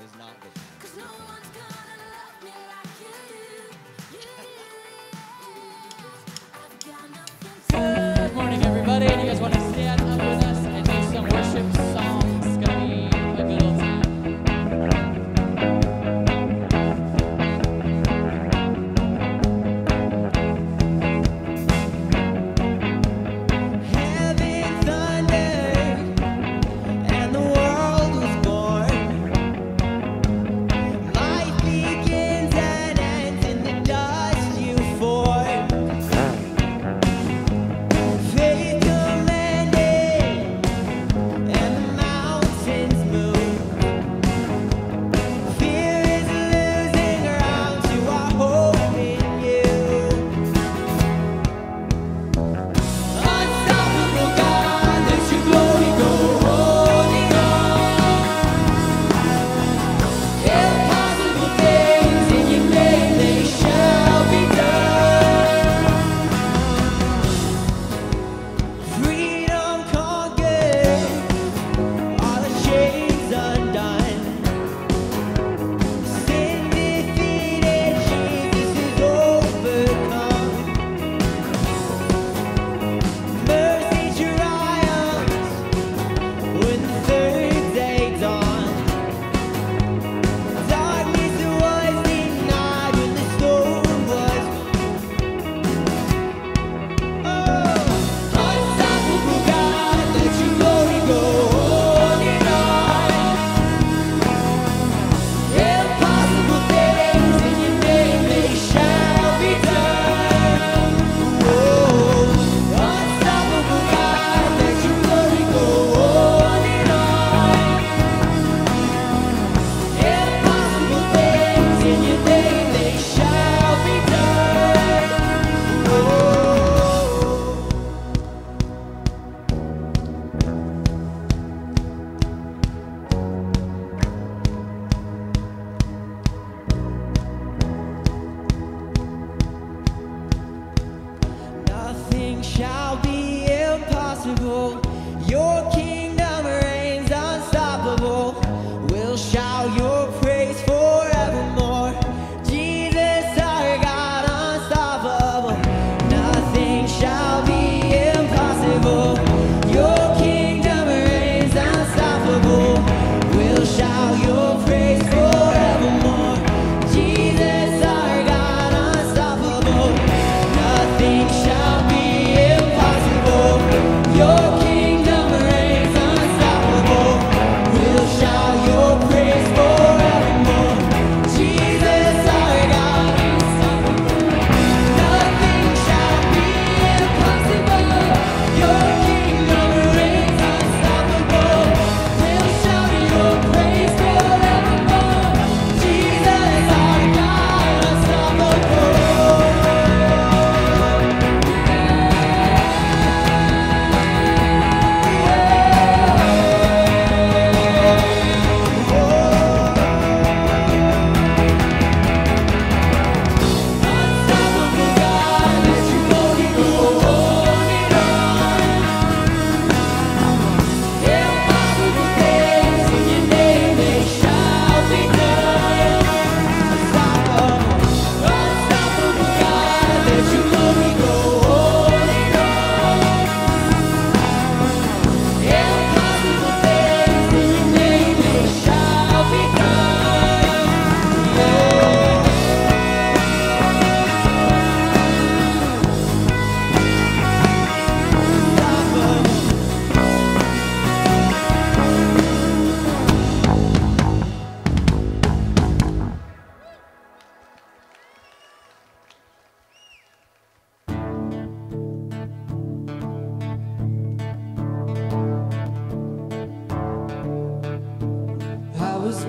Is not good. Good morning, everybody. And you guys want to stand up with us and do some worship songs?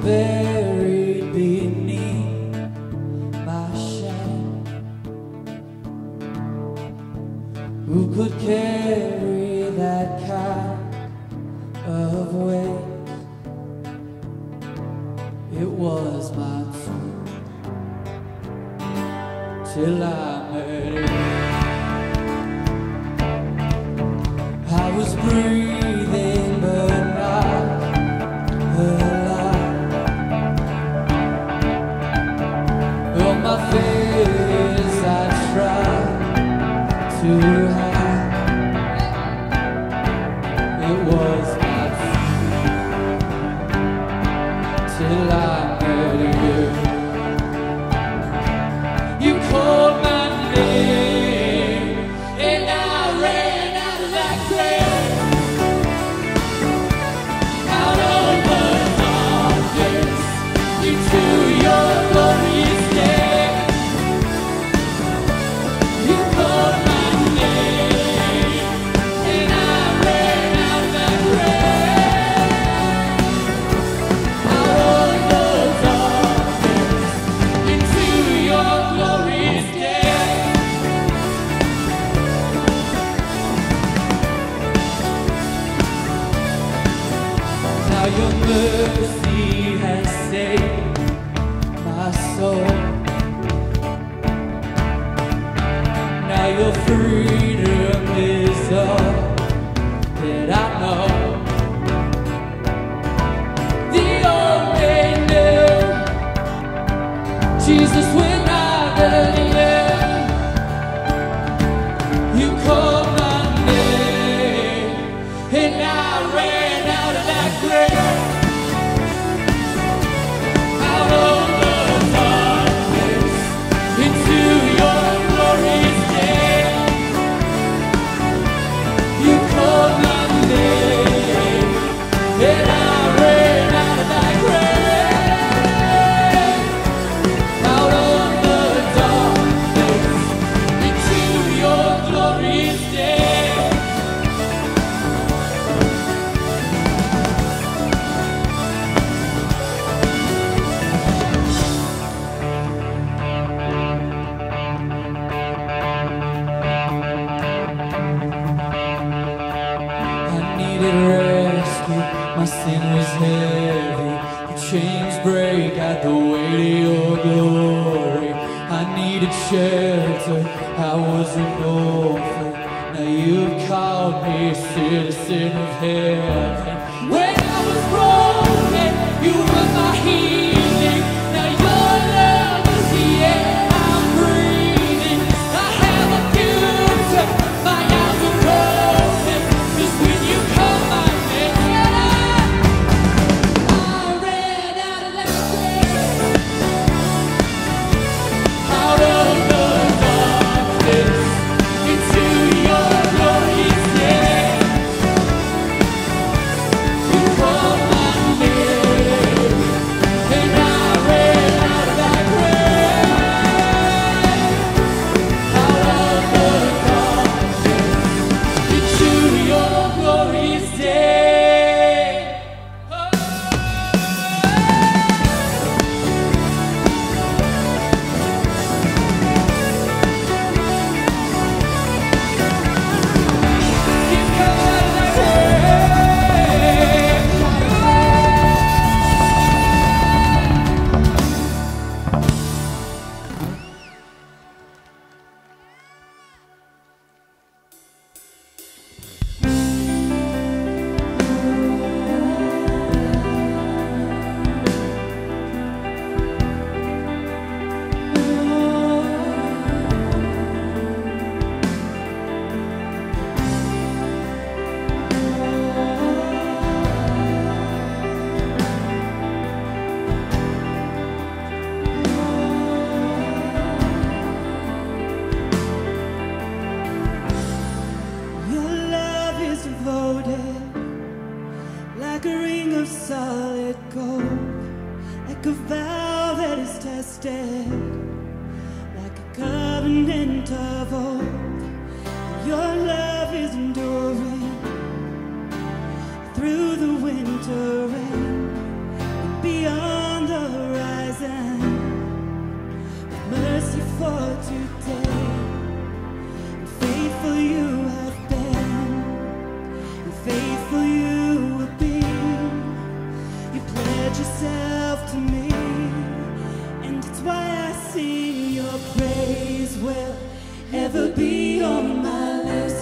buried beneath my shame. Who could carry that kind of weight? It was my truth till I met you. I was breathing but not alive. On my face I tried to hide. It was my truth till I met you. You called my name and I ran out of that grave, out of the darkness into your glorious day. You called my name and I ran out of that grave, out of the darkness into your glorious day. Now your mercy has saved my soul. Now your freedom is all that I know. The only knew Jesus when I really knew. You called my name and I ran out of that grave, out of the darkness into your glorious day. You called my name and I ran out of that grave, out of the darkness into your glorious day. I needed rescue, my sin was heavy. The chains break at the weight of your glory. I needed shelter, I was an orphan. Now you've called me a citizen of heaven. When I was broken, you were my healing. Now your love is the air I'm breathing. I have a future, my eyes are open. 'Cause when you call my name, I ran out of that grave, out of the darkness into your glorious day. You called my name for today. And faithful you have been, and faithful you will be. You pledge yourself to me, and it's why I sing your praise will ever be on my lips,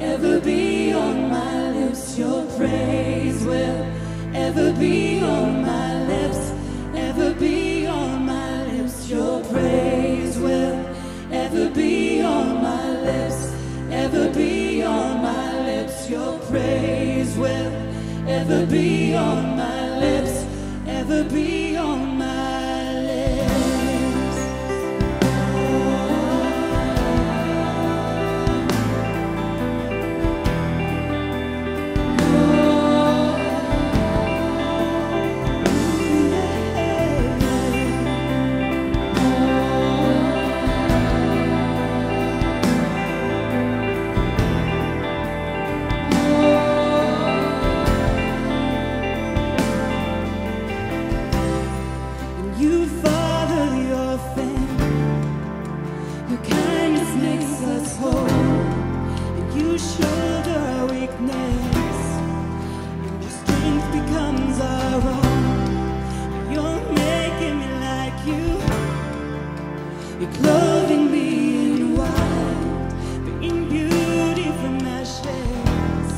ever be on my lips. Your praise will ever be on my lips, ever be on my lips. Your praise will ever be on my lips, ever be on my lips. Your praise will ever be on my lips, ever be on my lips. You father the orphan, your kindness makes us whole, and you shoulder our weakness, and your strength becomes our own. You're making me like you, you're clothing me in white, bringing beauty from ashes.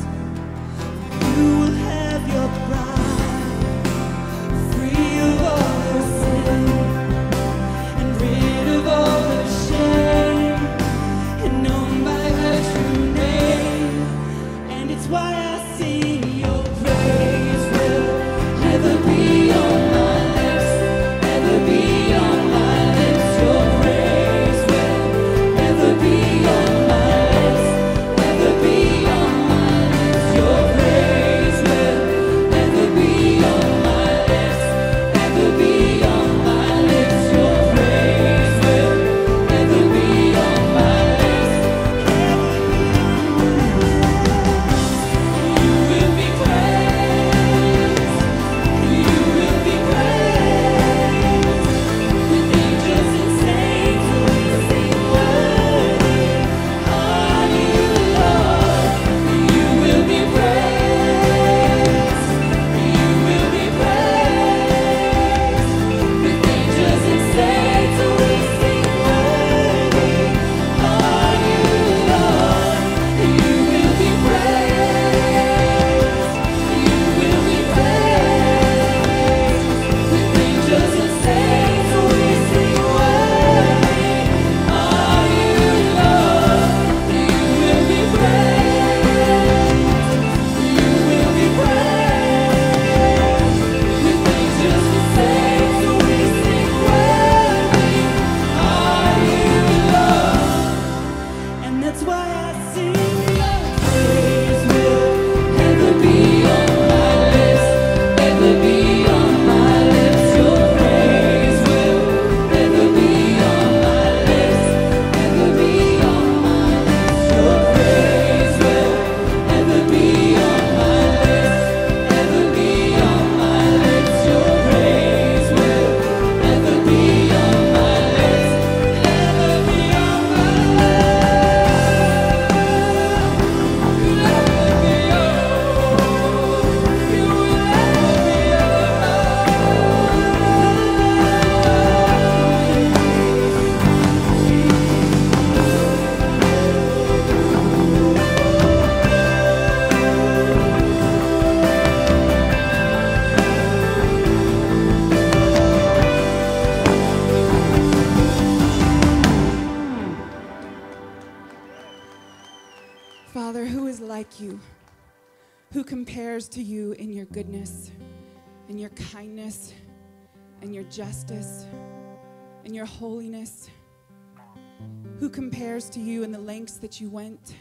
You will have your pride, free of all your sin, and rid of all the shame, and known by her true name. And it's why I sing your praise will ever be on my lips, ever be on my lips. Your praise will ever be on my lips, ever be on my lips. Your praise will ever be on my lips, ever be on my lips. Your praise will ever be on my lips, ever be on my lips. You will be praised, you will be praised. With angels and saints we sing worthy are you, Lord. You will be praised, you will be praised. With angels and saints we sing worthy are you, Lord. You will be praised, you will be praised. With angels and saints we sing worthy are you, Lord. You will be praised, you will be praised. With angels and saints we sing worthy are you, Lord. And that's why I sing your praise will ever be on my lips, ever be on my lips. Your praise will ever be on my lips, ever be on my lips. Your praise will ever be on my lips, ever be on my lips. Your praise will ever be on my lips, ever be on my Father, who is like you? Who compares to you in your goodness, in your kindness, and your justice, and your holiness? Who compares to you in the lengths that you went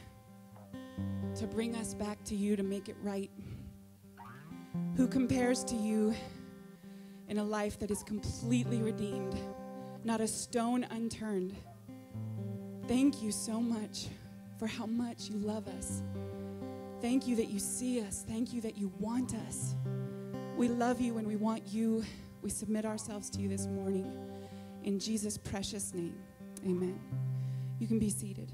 to bring us back to you, to make it right? Who compares to you in a life that is completely redeemed, not a stone unturned? Thank you so much for how much you love us. Thank you that you see us. Thank you that you want us. We love you and we want you. We submit ourselves to you this morning. In Jesus' precious name, Amen. You can be seated.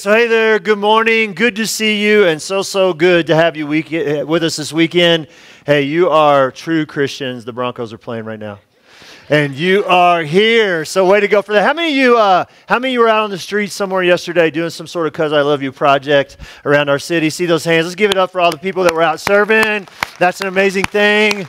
Hey there, good morning. Good to see you, and so good to have you with us this weekend. Hey, you are true Christians. The Broncos are playing right now. And you are here, so way to go for that. How many of you were out on the streets somewhere yesterday doing some sort of "Cause I Love You" project around our city? See those hands? Let's give it up for all the people that were out serving. That's an amazing thing.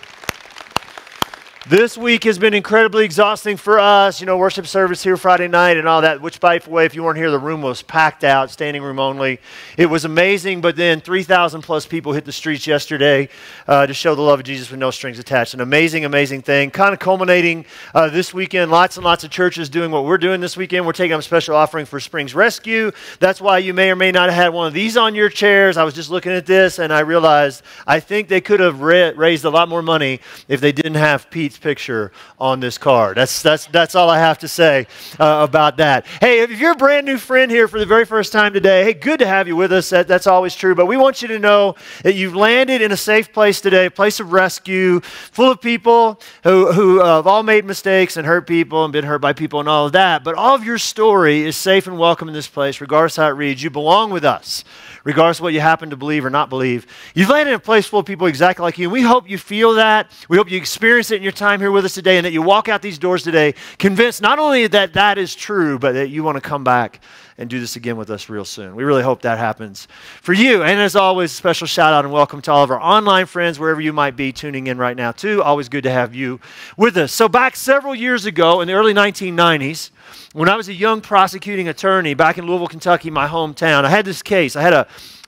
This week has been incredibly exhausting for us. You know, worship service here Friday night and all that, which, by the way, if you weren't here, the room was packed out, standing room only. It was amazing, but then 3,000 plus people hit the streets yesterday to show the love of Jesus with no strings attached. An amazing, amazing thing. Kind of culminating this weekend, lots and lots of churches doing what we're doing this weekend. We're taking up a special offering for Springs Rescue. That's why you may or may not have had one of these on your chairs. I was just looking at this, and I realized I think they could have raised a lot more money if they didn't have Pete's picture on this card. That's all I have to say about that. Hey, if you're a brand new friend here for the very first time today, hey, good to have you with us. That's always true. But we want you to know that you've landed in a safe place today, a place of rescue, full of people who have all made mistakes and hurt people and been hurt by people and all of that. But all of your story is safe and welcome in this place, regardless how it reads. You belong with us, regardless of what you happen to believe or not believe. You've landed in a place full of people exactly like you, and we hope you feel that. We hope you experience it in your time here with us today, and that you walk out these doors today convinced not only that that is true, but that you want to come back and do this again with us real soon. We really hope that happens for you. And as always, special shout out and welcome to all of our online friends, wherever you might be tuning in right now too. Always good to have you with us. So back several years ago in the early 1990s, when I was a young prosecuting attorney back in Louisville, Kentucky, my hometown, I had this case.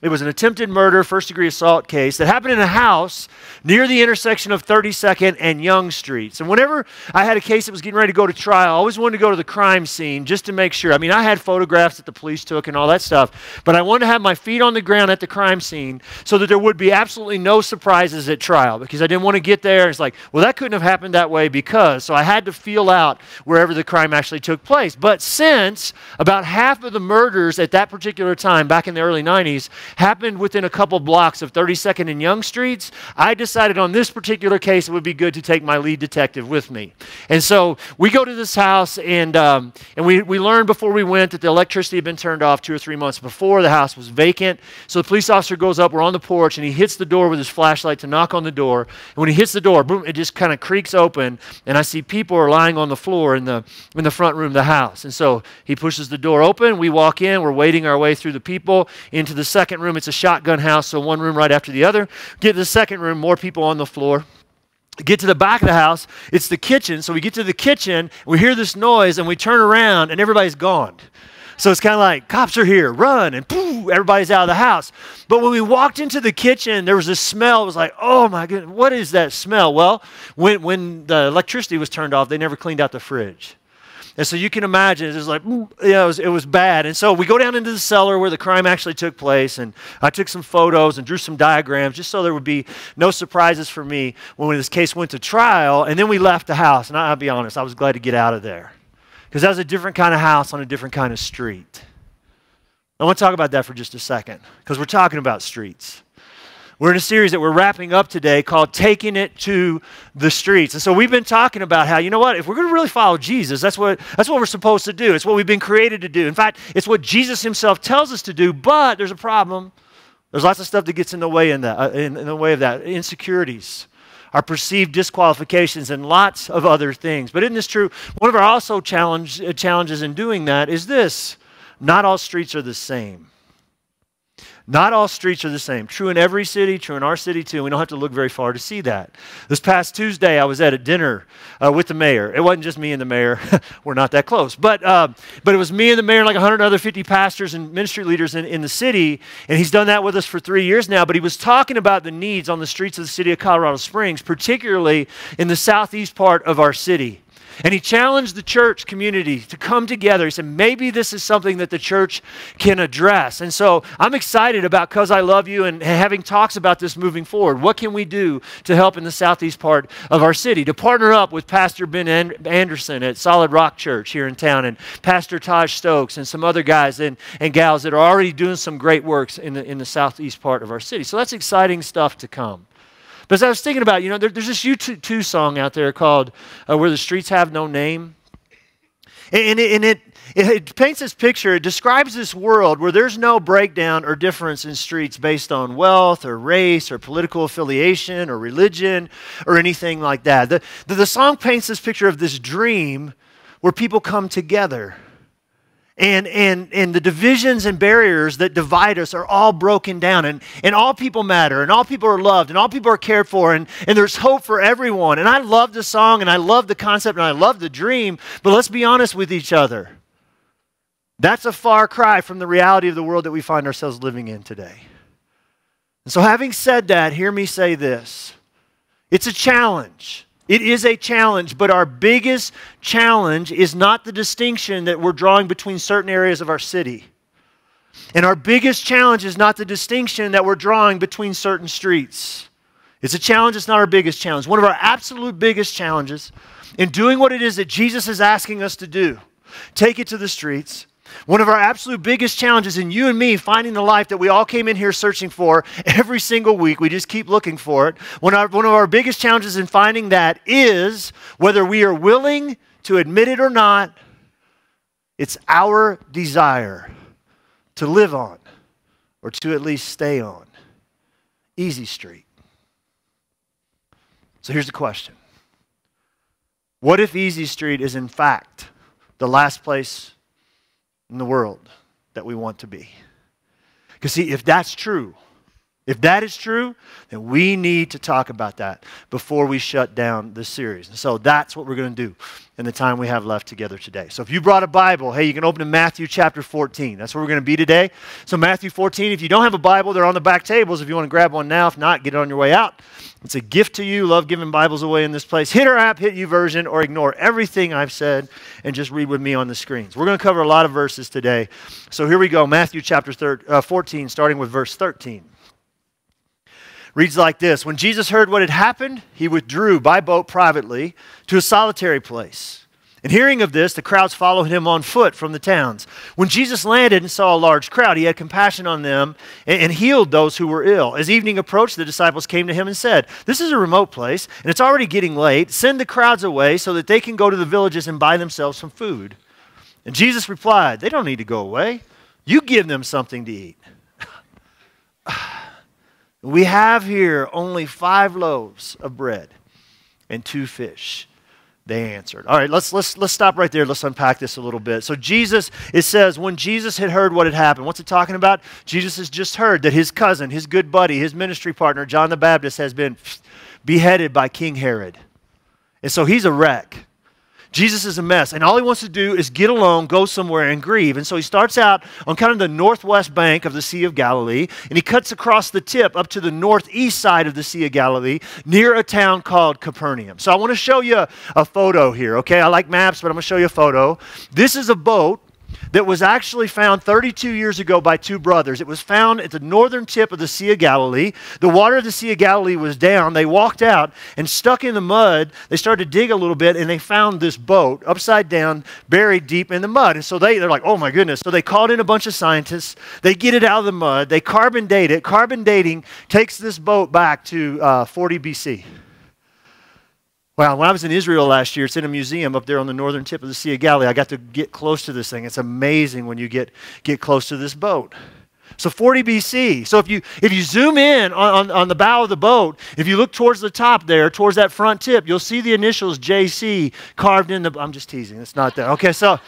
It was an attempted murder, first-degree assault case that happened in a house near the intersection of 32nd and Young Streets. And whenever I had a case that was getting ready to go to trial, I always wanted to go to the crime scene just to make sure. I mean, I had photographs that the police took and all that stuff, but I wanted to have my feet on the ground at the crime scene so that there would be absolutely no surprises at trial, because I didn't want to get there and it's like, well, that couldn't have happened that way because. So I had to feel out wherever the crime actually took place. But since about half of the murders at that particular time, back in the early 90s, happened within a couple blocks of 32nd and Young Streets, I decided on this particular case it would be good to take my lead detective with me. And so we go to this house, and we learned before we went that the electricity had been turned off 2 or 3 months before. The house was vacant. So the police officer goes up, we're on the porch, and he hits the door with his flashlight to knock on the door. And when he hits the door, boom, it just kind of creaks open, and I see people are lying on the floor in the front room of the house. And so he pushes the door open, we walk in, we're wading our way through the people into the second room. It's a shotgun house, so one room right after the other. Get to the second room, more people on the floor. Get to the back of the house, it's the kitchen. So we get to the kitchen, we hear this noise, and we turn around, and everybody's gone. So it's kind of like, cops are here, run, and poof, everybody's out of the house. But when we walked into the kitchen, there was this smell. It was like, oh my goodness, what is that smell? Well, when the electricity was turned off, they never cleaned out the fridge. And so you can imagine, it was like, it was bad. And so we go down into the cellar where the crime actually took place, and I took some photos and drew some diagrams just so there would be no surprises for me when this case went to trial. And then we left the house, and I'll be honest, I was glad to get out of there, because that was a different kind of house on a different kind of street. I want to talk about that for just a second, because we're talking about streets. We're in a series that we're wrapping up today called Taking It to the Streets. And so we've been talking about how, you know what, if we're going to really follow Jesus, that's what we're supposed to do. It's what we've been created to do. In fact, it's what Jesus himself tells us to do, but there's a problem. There's lots of stuff that gets in the way in the way of that. Insecurities, our perceived disqualifications, and lots of other things. But isn't this true? One of our also challenges in doing that is this: not all streets are the same. Not all streets are the same. True in every city, true in our city too. We don't have to look very far to see that. This past Tuesday, I was at a dinner with the mayor. It wasn't just me and the mayor. We're not that close. But it was me and the mayor and like 100 other 50 pastors and ministry leaders in the city. And he's done that with us for 3 years now. But he was talking about the needs on the streets of the city of Colorado Springs, particularly in the southeast part of our city. And he challenged the church community to come together. He said, maybe this is something that the church can address. And so I'm excited about Because I Love You and having talks about this moving forward. What can we do to help in the southeast part of our city? To partner up with Pastor Ben Anderson at Solid Rock Church here in town and Pastor Taj Stokes and some other guys and gals that are already doing some great works in the southeast part of our city. So that's exciting stuff to come. But as I was thinking about, there's this U2 song out there called Where the Streets Have No Name. And it paints this picture. It describes this world where there's no breakdown or difference in streets based on wealth or race or political affiliation or religion or anything like that. The song paints this picture of this dream where people come together. And the divisions and barriers that divide us are all broken down. And all people matter. And all people are loved. And all people are cared for. And there's hope for everyone. And I love the song. And I love the concept. And I love the dream. But let's be honest with each other. That's a far cry from the reality of the world that we find ourselves living in today. And so having said that, hear me say this. It's a challenge. It is a challenge, but our biggest challenge is not the distinction that we're drawing between certain areas of our city. And our biggest challenge is not the distinction that we're drawing between certain streets. It's a challenge, it's not our biggest challenge. One of our absolute biggest challenges in doing what it is that Jesus is asking us to do, take it to the streets. One of our absolute biggest challenges in you and me finding the life that we all came in here searching for every single week. We just keep looking for it. One of our biggest challenges in finding that is, whether we are willing to admit it or not, it's our desire to live on, or to at least stay on, Easy Street. So here's the question. What if Easy Street is in fact the last place in the world that we want to be? Because see, if that's true, if that is true, then we need to talk about that before we shut down this series. And so that's what we're going to do in the time we have left together today. So if you brought a Bible, hey, you can open to Matthew chapter 14. That's where we're going to be today. So Matthew 14, if you don't have a Bible, they're on the back tables if you want to grab one now. If not, get it on your way out. It's a gift to you. Love giving Bibles away in this place. Hit our app, hit YouVersion, or ignore everything I've said and just read with me on the screens. We're going to cover a lot of verses today. So here we go. Matthew chapter 14, starting with verse 13. Reads like this. When Jesus heard what had happened, he withdrew by boat privately to a solitary place. And hearing of this, the crowds followed him on foot from the towns. When Jesus landed and saw a large crowd, he had compassion on them and healed those who were ill. As evening approached, the disciples came to him and said, "This is a remote place, and it's already getting late. Send the crowds away so that they can go to the villages and buy themselves some food." And Jesus replied, "They don't need to go away. You give them something to eat." We have here only 5 loaves of bread and 2 fish. They answered. All right, let's stop right there. Let's unpack this a little bit. So Jesus, it says, when Jesus had heard what had happened, what's it talking about? Jesus has just heard that his cousin, his good buddy, his ministry partner, John the Baptist, has been beheaded by King Herod. And so he's a wreck. Jesus is a mess, and all he wants to do is get alone, go somewhere, and grieve. And so he starts out on kind of the northwest bank of the Sea of Galilee, and he cuts across the tip up to the northeast side of the Sea of Galilee, near a town called Capernaum. So I want to show you a photo here, okay? I like maps, but I'm going to show you a photo. This is a boat that was actually found 32 years ago by 2 brothers. It was found at the northern tip of the Sea of Galilee. The water of the Sea of Galilee was down. They walked out and stuck in the mud. They started to dig a little bit, and they found this boat upside down, buried deep in the mud. And so they're like, oh my goodness. So they called in a bunch of scientists. They get it out of the mud. They carbon date it. Carbon dating takes this boat back to 40 BC. Well, when I was in Israel last year, it's in a museum up there on the northern tip of the Sea of Galilee. I got to get close to this thing. It's amazing when you get close to this boat. So 40 BC. So if you zoom in on the bow of the boat, if you look towards the top there, towards that front tip, you'll see the initials JC carved in the... I'm just teasing. It's not there. Okay, so...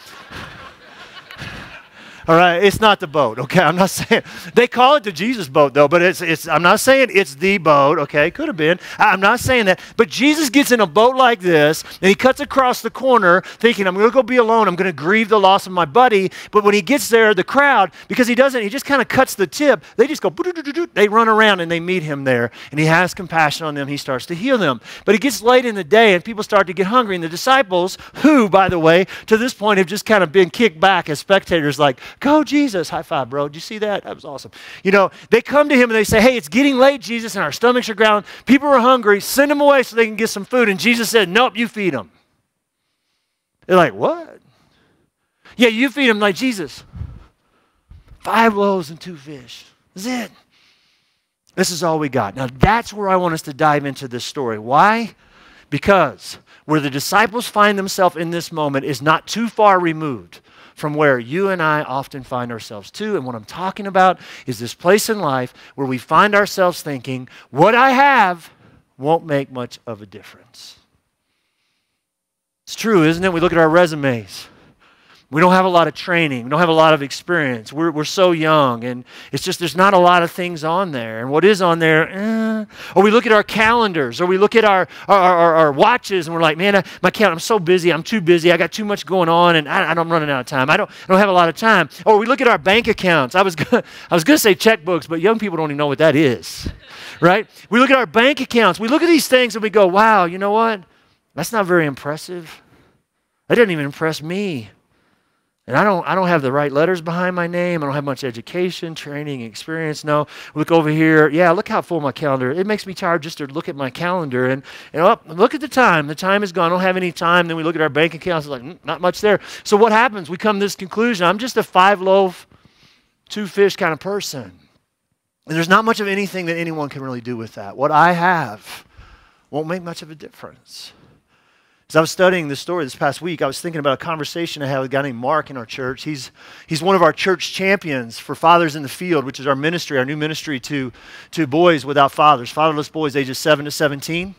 All right, it's not the boat, okay? I'm not saying, they call it the Jesus boat though, but I'm not saying it's the boat, okay? Could have been. I'm not saying that. But Jesus gets in a boat like this, and he cuts across the corner thinking, I'm going to go be alone. I'm going to grieve the loss of my buddy. But when he gets there, the crowd, because he just kind of cuts the tip, they just go, they run around and they meet him there. And he has compassion on them. He starts to heal them. But it gets late in the day, and people start to get hungry. And the disciples, who, by the way, to this point have just kind of been kicked back as spectators, like, go Jesus, high five, bro. Did you see that? That was awesome. You know, they come to him and they say, hey, it's getting late, Jesus, and our stomachs are growling. People are hungry. Send them away so they can get some food. And Jesus said, nope, you feed them. They're like, what? Yeah, you feed them. Like, Jesus, 5 loaves and 2 fish. That's it. This is all we got. Now, that's where I want us to dive into this story. Why? Because where the disciples find themselves in this moment is not too far removed from where you and I often find ourselves too. And what I'm talking about is this place in life where we find ourselves thinking, what I have won't make much of a difference. It's true, isn't it? We look at our resumes. We don't have a lot of training. We don't have a lot of experience. We're so young, and it's just there's not a lot of things on there. And what is on there, Or we look at our calendars, or we look at our watches, and we're like, man, my calendar, I'm so busy. I'm too busy. I got too much going on, and I'm running out of time. I don't have a lot of time. Or we look at our bank accounts. I was gonna say checkbooks, but young people don't even know what that is, right? We look at our bank accounts. We look at these things, and we go, wow, you know what? That's not very impressive. That doesn't even impress me. And I don't have the right letters behind my name. I don't have much education, training, experience. No, look over here. Yeah, look how full my calendar. It makes me tired just to look at my calendar. And look at the time. The time is gone. I don't have any time. Then we look at our bank accounts. It's like, not much there. So what happens? We come to this conclusion. I'm just a 5 loaf, 2 fish kind of person. And there's not much of anything that anyone can really do with that. What I have won't make much of a difference. As I was studying this story this past week, I was thinking about a conversation I had with a guy named Mark in our church. He's one of our church champions for Fathers in the Field, which is our ministry, our new ministry to boys without fathers, fatherless boys ages 7 to 17.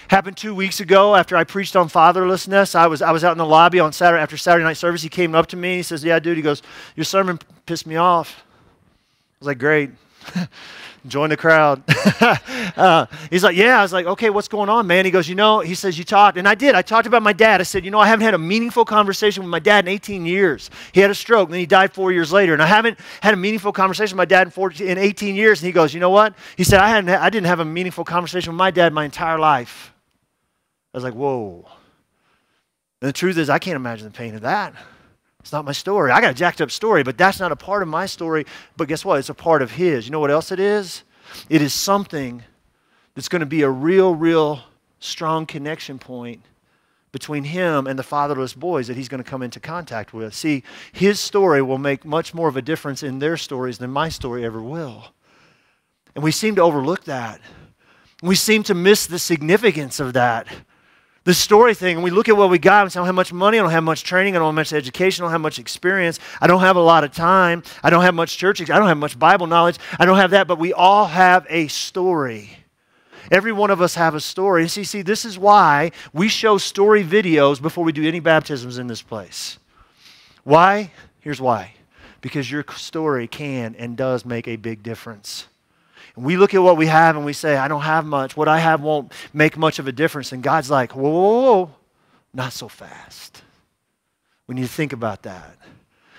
Happened 2 weeks ago after I preached on fatherlessness. I was out in the lobby on Saturday after Saturday night service. He came up to me. He says, yeah, dude. He goes, your sermon pissed me off. I was like, great. Join the crowd. He's like, yeah. I was like, okay, what's going on, man? He goes, he says, you talked. And I did. I talked about my dad. I said, I haven't had a meaningful conversation with my dad in 18 years. He had a stroke, and then he died 4 years later. And I haven't had a meaningful conversation with my dad in 18 years. And he goes, you know what? He said, I didn't have a meaningful conversation with my dad my entire life. I was like, whoa. And the truth is, I can't imagine the pain of that. It's not my story. I got a jacked up story, but that's not a part of my story. But guess what? It's a part of his. You know what else it is? It is something that's going to be a real strong connection point between him and the fatherless boys that he's going to come into contact with. See, his story will make much more of a difference in their stories than my story ever will. And we seem to overlook that. We seem to miss the significance of that. The story thing, and we look at what we got and say, I don't have much money, I don't have much training, I don't have much education, I don't have much experience, I don't have a lot of time, I don't have much church, I don't have much Bible knowledge, I don't have that, but we all have a story. Every one of us have a story. And see, this is why we show story videos before we do any baptisms in this place. Why? Here's why. Because your story can and does make a big difference. And we look at what we have and we say, I don't have much. What I have won't make much of a difference. And God's like, whoa, not so fast. We need to think about that.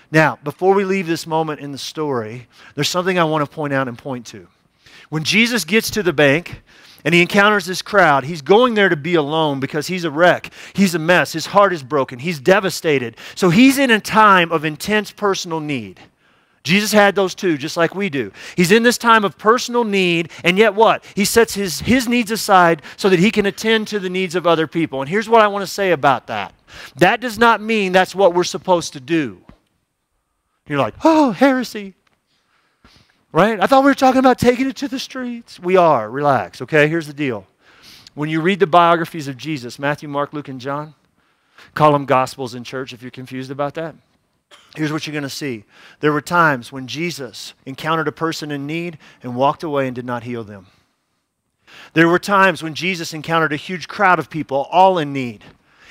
Now, before we leave this moment in the story, there's something I want to point out and point to. When Jesus gets to the bank and he encounters this crowd, he's going there to be alone because he's a wreck. He's a mess. His heart is broken. He's devastated. So he's in a time of intense personal need. Jesus had those too, just like we do. He's in this time of personal need, and yet what? He sets his needs aside so that he can attend to the needs of other people. And here's what I want to say about that. That does not mean that's what we're supposed to do. You're like, oh, heresy. Right? I thought we were talking about taking it to the streets. We are. Relax, okay? Here's the deal. When you read the biographies of Jesus, Matthew, Mark, Luke, and John, call them Gospels in church if you're confused about that. Here's what you're going to see. There were times when Jesus encountered a person in need and walked away and did not heal them. There were times when Jesus encountered a huge crowd of people all in need,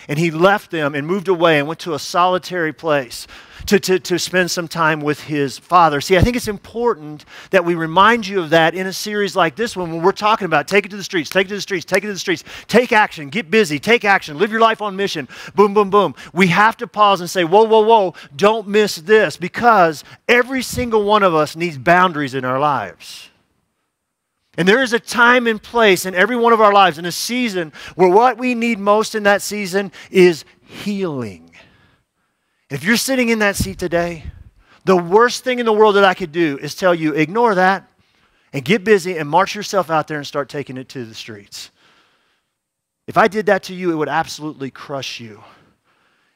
and he left them and moved away and went to a solitary place. to spend some time with his Father. See, I think it's important that we remind you of that in a series like this one when we're talking about take it to the streets, take it to the streets, take it to the streets, take action, get busy, take action, live your life on mission, boom, boom, boom. We have to pause and say, whoa, whoa, whoa, don't miss this, because every single one of us needs boundaries in our lives. And there is a time and place in every one of our lives, in a season, where what we need most in that season is healing. If you're sitting in that seat today, the worst thing in the world that I could do is tell you, ignore that and get busy and march yourself out there and start taking it to the streets. If I did that to you, it would absolutely crush you.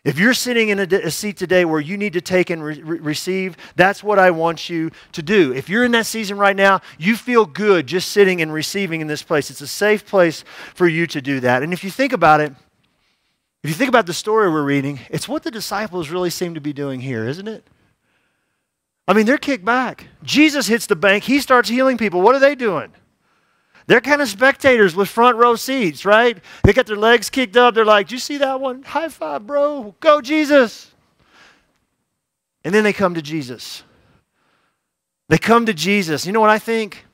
If you're sitting in a seat today where you need to take and receive, that's what I want you to do. If you're in that season right now, you feel good just sitting and receiving in this place. It's a safe place for you to do that. And if you think about it, if you think about the story we're reading, it's what the disciples really seem to be doing here, isn't it? I mean, they're kicked back. Jesus hits the bank. He starts healing people. What are they doing? They're kind of spectators with front row seats, right? They got their legs kicked up. They're like, "Did you see that one? High five, bro. Go, Jesus." And then they come to Jesus. They come to Jesus. You know what I think?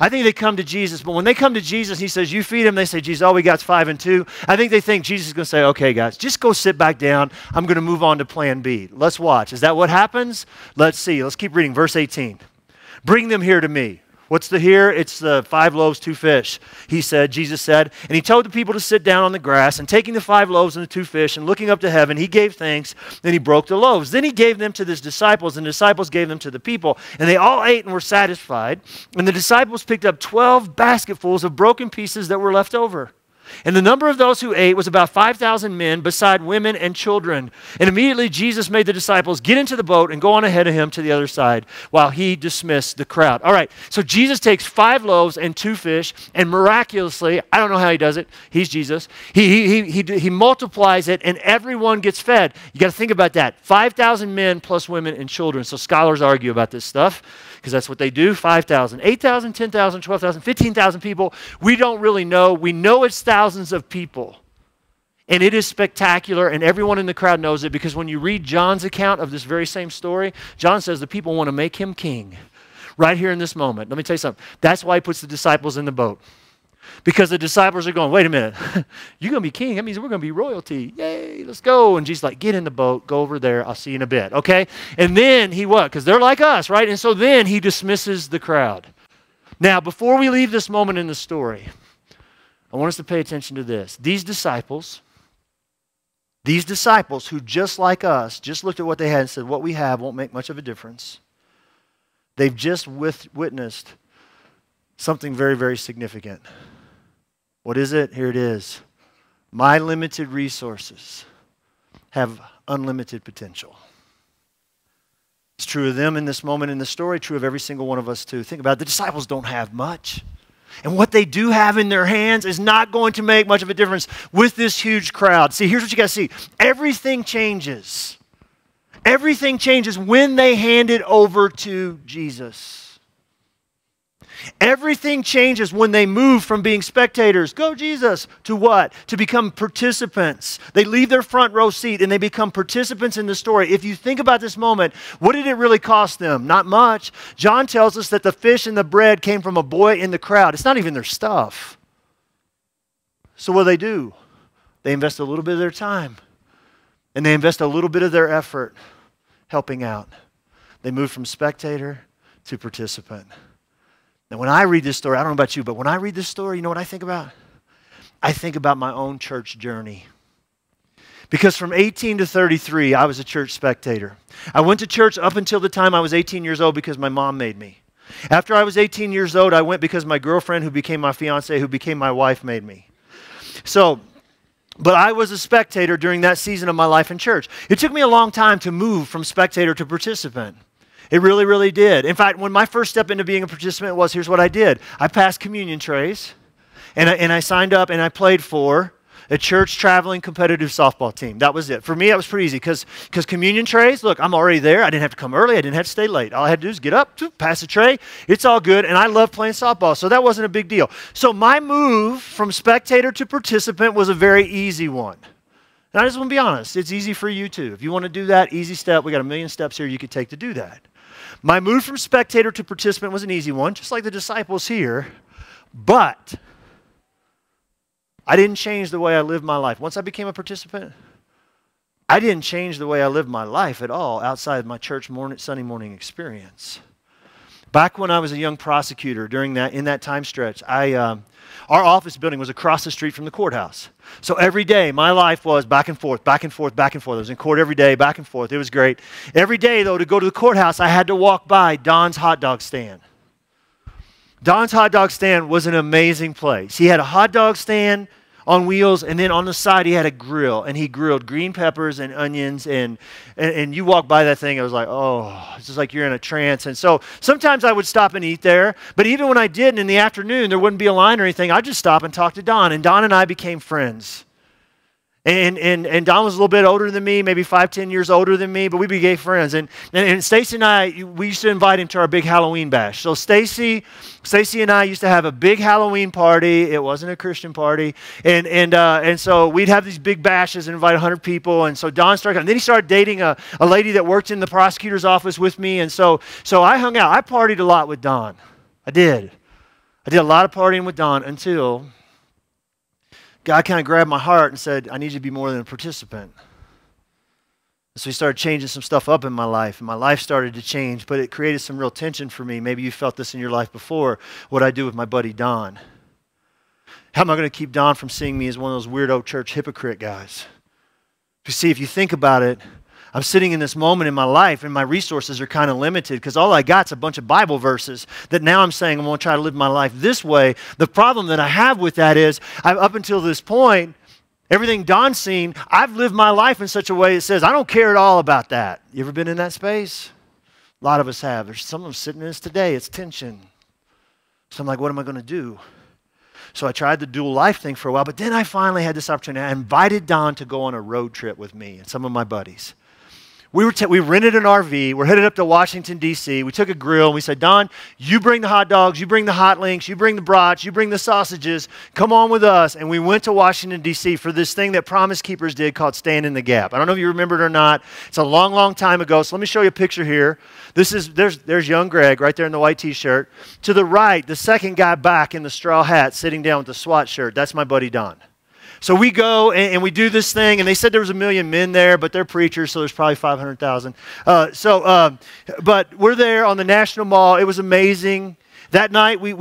I think they come to Jesus, but when they come to Jesus, he says, "You feed them." They say, "Jesus, all we got's 5 and 2. I think they think Jesus is going to say, "Okay, guys, just go sit back down. I'm going to move on to plan B. Let's watch." Is that what happens? Let's see. Let's keep reading. Verse 18. "Bring them here to me." What's the here? It's the 5 loaves, 2 fish, he said, Jesus said. And he told the people to sit down on the grass, and taking the 5 loaves and the 2 fish and looking up to heaven, he gave thanks, then he broke the loaves. Then he gave them to his disciples, and the disciples gave them to the people. And they all ate and were satisfied. And the disciples picked up 12 basketfuls of broken pieces that were left over. And the number of those who ate was about 5,000 men, beside women and children. And immediately Jesus made the disciples get into the boat and go on ahead of him to the other side while he dismissed the crowd. All right, so Jesus takes 5 loaves and 2 fish, and miraculously, I don't know how he does it, he's Jesus, he multiplies it, and everyone gets fed. You got to think about that. 5,000 men plus women and children. So scholars argue about this stuff, because that's what they do. 5,000, 8,000, 10,000, 12,000, 15,000 people. We don't really know. We know it's thousands of people. And it is spectacular, and everyone in the crowd knows it, because when you read John's account of this very same story, John says the people want to make him king right here in this moment. Let me tell you something. That's why he puts the disciples in the boat. Because the disciples are going, "Wait a minute, you're going to be king. That means we're going to be royalty. Yay, let's go." And Jesus is like, "Get in the boat, go over there. I'll see you in a bit," okay? And then he what? Because they're like us, right? And so then he dismisses the crowd. Now, before we leave this moment in the story, I want us to pay attention to this. These disciples who just like us, just looked at what they had and said, "What we have won't make much of a difference." They've just witnessed something very, very significant. What is it? Here it is. My limited resources have unlimited potential. It's true of them in this moment in the story, true of every single one of us too. Think about it. The disciples don't have much. And what they do have in their hands is not going to make much of a difference with this huge crowd. See, here's what you got to see. Everything changes. Everything changes when they hand it over to Jesus. Everything changes when they move from being spectators, "Go Jesus," to what? To become participants. They leave their front row seat and they become participants in the story. If you think about this moment, what did it really cost them? Not much. John tells us that the fish and the bread came from a boy in the crowd. It's not even their stuff. So what do? They invest a little bit of their time, and they invest a little bit of their effort helping out. They move from spectator to participant. Now, when I read this story, I don't know about you, but when I read this story, you know what I think about? I think about my own church journey. Because from 18 to 33, I was a church spectator. I went to church up until the time I was 18 years old because my mom made me. After I was 18 years old, I went because my girlfriend, who became my fiance, who became my wife, made me. But I was a spectator during that season of my life in church. It took me a long time to move from spectator to participant. It really, really did. In fact, when my first step into being a participant was, here's what I did. I passed communion trays, and I signed up, and I played for a church traveling competitive softball team. That was it. For me, that was pretty easy, because communion trays, look, I'm already there. I didn't have to come early. I didn't have to stay late. All I had to do is get up, pass the tray. It's all good, and I love playing softball, so that wasn't a big deal. So my move from spectator to participant was a very easy one. And I just want to be honest. It's easy for you too. If you want to do that, easy step. We got a million steps here you could take to do that. My move from spectator to participant was an easy one, just like the disciples here. But I didn't change the way I lived my life. Once I became a participant, I didn't change the way I lived my life at all outside my church Sunday morning experience. Back when I was a young prosecutor in that time stretch, our office building was across the street from the courthouse. So every day, my life was back and forth, back and forth, back and forth. I was in court every day, back and forth. It was great. Every day, though, to go to the courthouse, I had to walk by Don's hot dog stand. Don's hot dog stand was an amazing place. He had a hot dog stand on wheels, and then on the side he had a grill, and he grilled green peppers and onions, and you walk by that thing, I was like, oh, it's just like you're in a trance. And so sometimes I would stop and eat there, but even when I didn't in the afternoon, there wouldn't be a line or anything. I'd just stop and talk to Don, and Don and I became friends. And Don was a little bit older than me, maybe 5-10 years older than me, but we became friends. And Stacy and I, we used to invite him to our big Halloween bash. So Stacy and I used to have a big Halloween party. It wasn't a Christian party. And so we'd have these big bashes and invite 100 people. And so Don started, and then he started dating a lady that worked in the prosecutor's office with me. And so I hung out. I partied a lot with Don. I did a lot of partying with Don until God kind of grabbed my heart and said, I need you to be more than a participant. So he started changing some stuff up in my life, and my life started to change, but it created some real tension for me. Maybe you felt this in your life before, what I do with my buddy Don. How am I going to keep Don from seeing me as one of those weirdo church hypocrite guys? You see, if you think about it, I'm sitting in this moment in my life, and my resources are kind of limited because all I got is a bunch of Bible verses that now I'm saying I'm going to try to live my life this way. The problem that I have with that is, up until this point, everything Don's seen, I've lived my life in such a way that says, I don't care at all about that. You ever been in that space? A lot of us have. There's some of them sitting in this today. It's tension. So I'm like, what am I going to do? So I tried the dual life thing for a while, but then I finally had this opportunity. I invited Don to go on a road trip with me and some of my buddies. We rented an RV. We're headed up to Washington, D.C. We took a grill, and we said, Don, you bring the hot dogs, you bring the hot links, you bring the brats, you bring the sausages. Come on with us. And we went to Washington, D.C. for this thing that Promise Keepers did called Stand in the Gap. I don't know if you remember it or not. It's a long, long time ago. So let me show you a picture here. There's young Greg right there in the white T-shirt. To the right, the second guy back in the straw hat sitting down with the SWAT shirt. That's my buddy Don. So we go and we do this thing, and they said there was 1 million men there, but they're preachers, so there's probably 500,000. But we're there on the National Mall. It was amazing. That night, we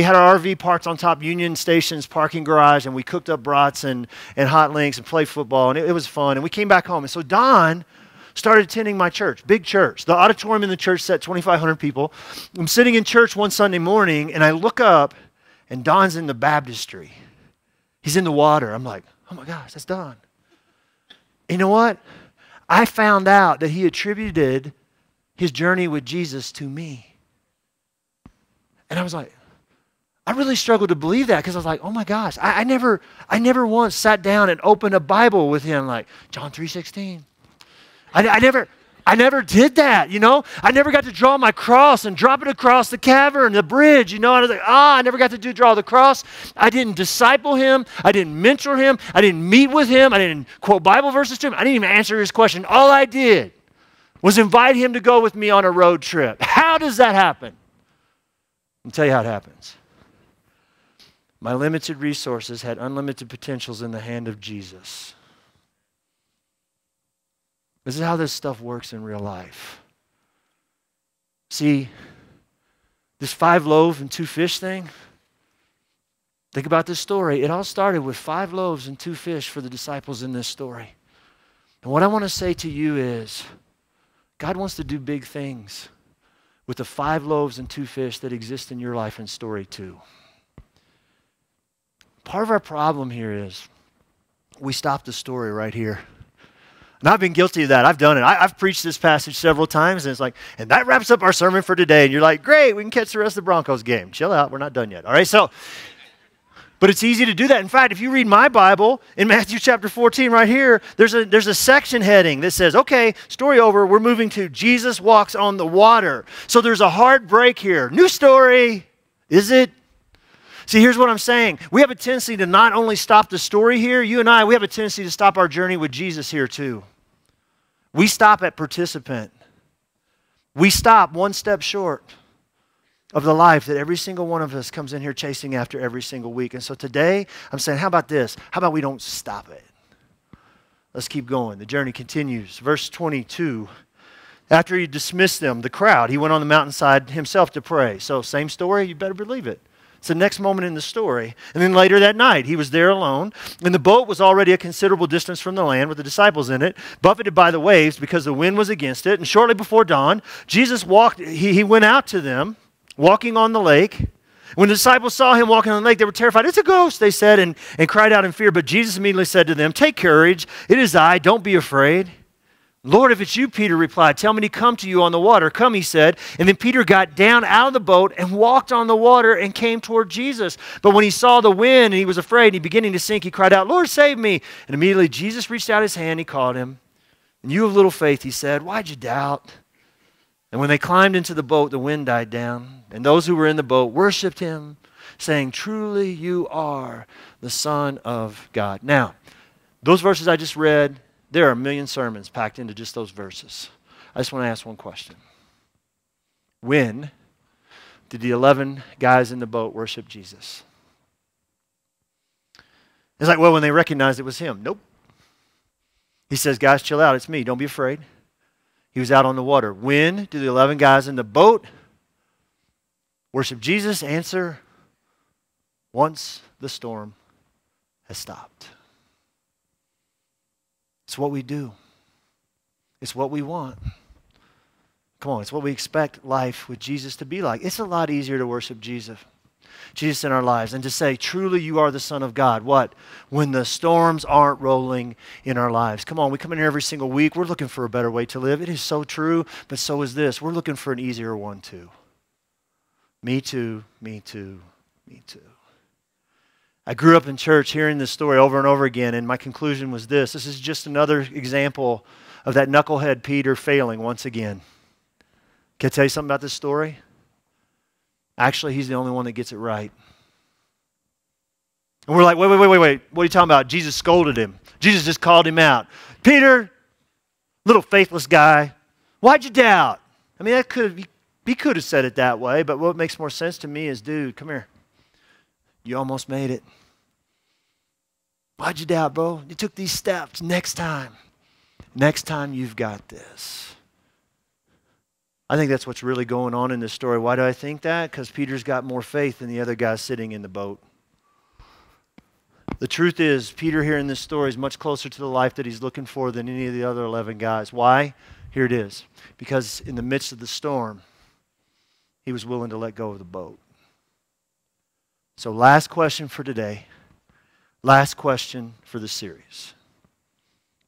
had our RV parked on top Union Station's parking garage, and we cooked up brats and hot links and played football, and it was fun. And we came back home. And so Don started attending my church, big church. The auditorium in the church sat 2,500 people. I'm sitting in church one Sunday morning, and I look up, and Don's in the baptistry. He's in the water. I'm like, oh my gosh, that's Don. You know what? I found out that he attributed his journey with Jesus to me. And I was like, I really struggled to believe that because I was like, oh my gosh, I never once sat down and opened a Bible with him like John 3:16. I never did that, you know. I never got to draw my cross and drop it across the cavern, the bridge, you know. I was like, I never got to draw the cross. I didn't disciple him. I didn't mentor him. I didn't meet with him. I didn't quote Bible verses to him. I didn't even answer his question. All I did was invite him to go with me on a road trip. How does that happen? I'll tell you how it happens. My limited resources had unlimited potentials in the hand of Jesus. This is how this stuff works in real life. See, this 5 loaves and 2 fish thing, think about this story. It all started with 5 loaves and 2 fish for the disciples in this story. And what I want to say to you is, God wants to do big things with the 5 loaves and 2 fish that exist in your life and story too. Part of our problem here is we stop the story right here. And I've been guilty of that. I've done it. I've preached this passage several times, and it's like, and that wraps up our sermon for today. And you're like, great, we can catch the rest of the Broncos game. Chill out, we're not done yet. All right, but it's easy to do that. In fact, if you read my Bible, in Matthew chapter 14 right here, there's a section heading that says, okay, story over, we're moving to Jesus walks on the water. So there's a hard break here. New story, is it? See, here's what I'm saying. We have a tendency to not only stop the story here, you and I, we have a tendency to stop our journey with Jesus here too. We stop at participant. We stop one step short of the life that every single one of us comes in here chasing after every single week. And so today, I'm saying, how about this? How about we don't stop it? Let's keep going. The journey continues. Verse 22. After he dismissed them, the crowd, he went on the mountainside himself to pray. So same story, you better believe it. It's the next moment in the story. And then later that night, he was there alone, and the boat was already a considerable distance from the land with the disciples in it, buffeted by the waves because the wind was against it. And shortly before dawn, Jesus he went out to them, walking on the lake. When the disciples saw him walking on the lake, they were terrified. "It's a ghost," they said, and cried out in fear. But Jesus immediately said to them, "Take courage, it is I, don't be afraid." "Lord, if it's you," Peter replied, "tell me to come to you on the water." "Come," he said. And then Peter got down out of the boat and walked on the water and came toward Jesus. But when he saw the wind and he was afraid and he beginning to sink, he cried out, "Lord, save me." And immediately Jesus reached out his hand, he caught him. "And you of little faith," he said, "why'd you doubt?" And when they climbed into the boat, the wind died down. And those who were in the boat worshiped him, saying, "Truly you are the Son of God." Now, those verses I just read, there are a million sermons packed into just those verses. I just want to ask one question. When did the 11 guys in the boat worship Jesus? It's like, well, when they recognized it was him. Nope. He says, "Guys, chill out. It's me. Don't be afraid." He was out on the water. When do the 11 guys in the boat worship Jesus? Answer, once the storm has stopped. It's what we do. It's what we want. Come on, it's what we expect life with Jesus to be like. It's a lot easier to worship Jesus in our lives and to say, "Truly you are the Son of God." What? When the storms aren't rolling in our lives. Come on, we come in here every single week. We're looking for a better way to live. It is so true, but so is this. We're looking for an easier one too. Me too, me too, me too. I grew up in church hearing this story over and over again, and my conclusion was this. This is just another example of that knucklehead Peter failing once again. Can I tell you something about this story? Actually, he's the only one that gets it right. And we're like, wait. What are you talking about? Jesus scolded him. Jesus just called him out. "Peter, little faithless guy, why'd you doubt?" I mean, he could have said it that way, but what makes more sense to me is, dude, come here. You almost made it. Why'd you doubt, bro? You took these steps. Next time you've got this. I think that's what's really going on in this story. Why do I think that? Because Peter's got more faith than the other guys sitting in the boat. The truth is, Peter here in this story is much closer to the life that he's looking for than any of the other 11 guys. Why? Here it is. Because in the midst of the storm, he was willing to let go of the boat. So last question for today. Last question for the series.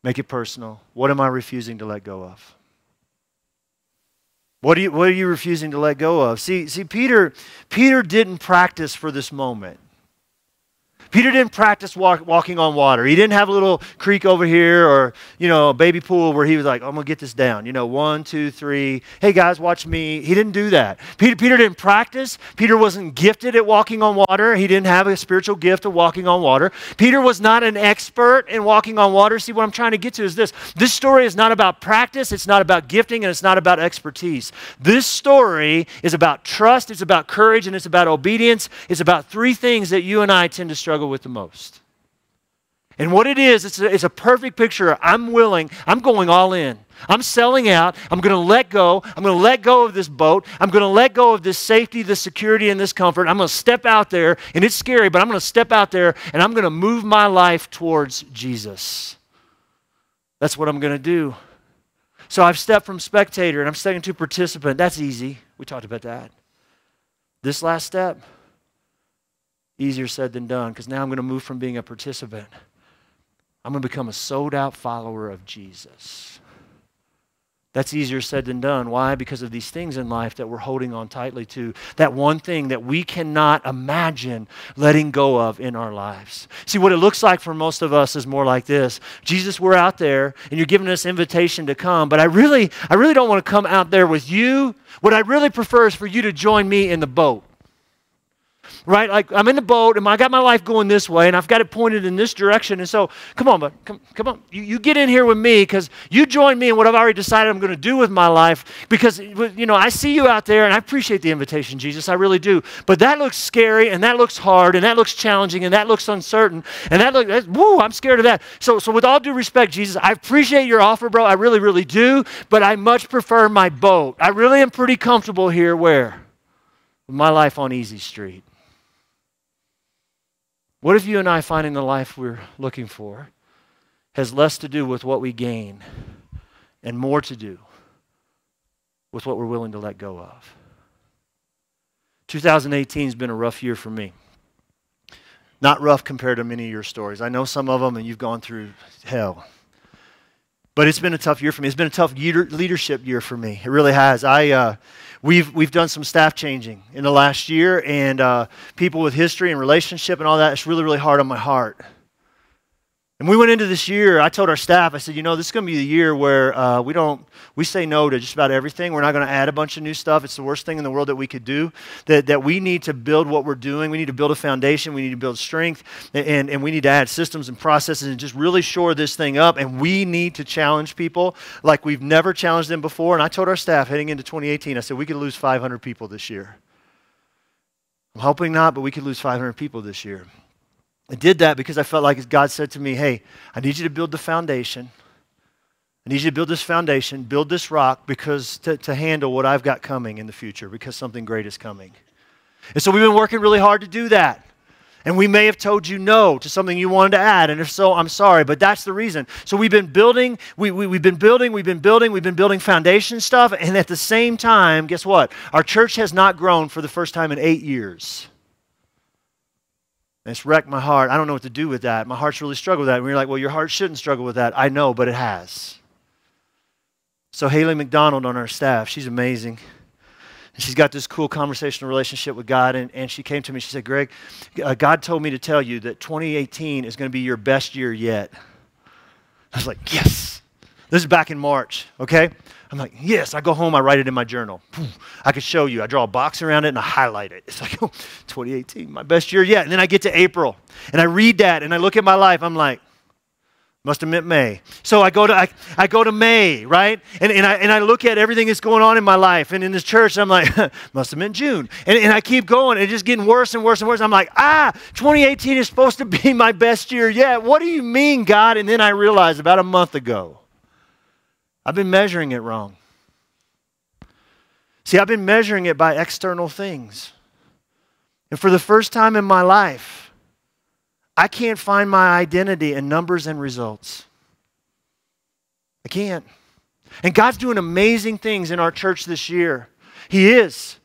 Make it personal. What am I refusing to let go of? What are you refusing to let go of? See, Peter didn't practice for this moment. Peter didn't practice walking on water. He didn't have a little creek over here or, a baby pool where he was like, "I'm going to get this down. 1, 2, 3. Hey, guys, watch me." He didn't do that. Peter didn't practice. Peter wasn't gifted at walking on water. He didn't have a spiritual gift of walking on water. Peter was not an expert in walking on water. See, what I'm trying to get to is this. This story is not about practice. It's not about gifting, and it's not about expertise. This story is about trust. It's about courage, and it's about obedience. It's about 3 things that you and I tend to struggle with the most. And what it is, it's a perfect picture. I'm going all in. I'm selling out. I'm going to let go. I'm going to let go of this boat. I'm going to let go of this safety, this security, and this comfort. I'm going to step out there, and it's scary, but I'm going to step out there, and I'm going to move my life towards Jesus. That's what I'm going to do. So I've stepped from spectator, and I'm stepping to participant. That's easy. We talked about that. This last step, easier said than done, because now I'm going to move from being a participant. I'm going to become a sold-out follower of Jesus. That's easier said than done. Why? Because of these things in life that we're holding on tightly to. That one thing that we cannot imagine letting go of in our lives. See, what it looks like for most of us is more like this. Jesus, we're out there, and you're giving us invitation to come, but I really don't want to come out there with you. What I really prefer is for you to join me in the boat. right? Like I'm in the boat and I got my life going this way and I've got it pointed in this direction. And so come on, come on. You get in here with me because you join me in what I've already decided I'm going to do with my life because, you know, I see you out there and I appreciate the invitation, Jesus. I really do. But that looks scary and that looks hard and that looks challenging and that looks uncertain and I'm scared of that. So with all due respect, Jesus, I appreciate your offer, bro. I really, really do. But I much prefer my boat. I really am pretty comfortable here where? With my life on Easy Street. What if you and I finding the life we're looking for has less to do with what we gain and more to do with what we're willing to let go of? 2018 has been a rough year for me. Not rough compared to many of your stories. I know some of them and you've gone through hell. But it's been a tough year for me. It's been a tough leadership year for me. It really has. We've done some staff changing in the last year, and people with history and relationship and all that, it's really, really hard on my heart. And we went into this year, I told our staff, I said, you know, this is going to be the year where we say no to just about everything. We're not going to add a bunch of new stuff. It's the worst thing in the world that we could do. That we need to build what we're doing. We need to build a foundation. We need to build strength. And we need to add systems and processes and just really shore this thing up. And we need to challenge people like we've never challenged them before. And I told our staff heading into 2018, I said, we could lose 500 people this year. I'm hoping not, but we could lose 500 people this year. I did that because I felt like God said to me, hey, I need you to build the foundation. I need you to build this foundation, build this rock because to handle what I've got coming in the future because something great is coming. And so we've been working really hard to do that. And we may have told you no to something you wanted to add. And if so, I'm sorry, but that's the reason. So we've been building, we've been building foundation stuff. And at the same time, guess what? Our church has not grown for the first time in 8 years. And it's wrecked my heart. I don't know what to do with that. My heart's really struggled with that. And we're like, well, your heart shouldn't struggle with that. I know, but it has. So Haley McDonald on our staff, she's amazing. And she's got this cool conversational relationship with God. And she came to me, she said, Greg, God told me to tell you that 2018 is going to be your best year yet. I was like, yes. This is back in March, okay? I'm like, yes. I go home, I write it in my journal. I could show you. I draw a box around it and I highlight it. It's like, oh, 2018, my best year yet. And then I get to April and I read that and I look at my life. I'm like, must have meant May. So I go to May, right? And I look at everything that's going on in my life and in this church. I'm like, must have meant June. And I keep going. It's just getting worse and worse and worse. I'm like, 2018 is supposed to be my best year yet. What do you mean, God? And then I realized about a month ago, I've been measuring it wrong. See, I've been measuring it by external things. And for the first time in my life, I can't find my identity in numbers and results. I can't. And God's doing amazing things in our church this year. He is.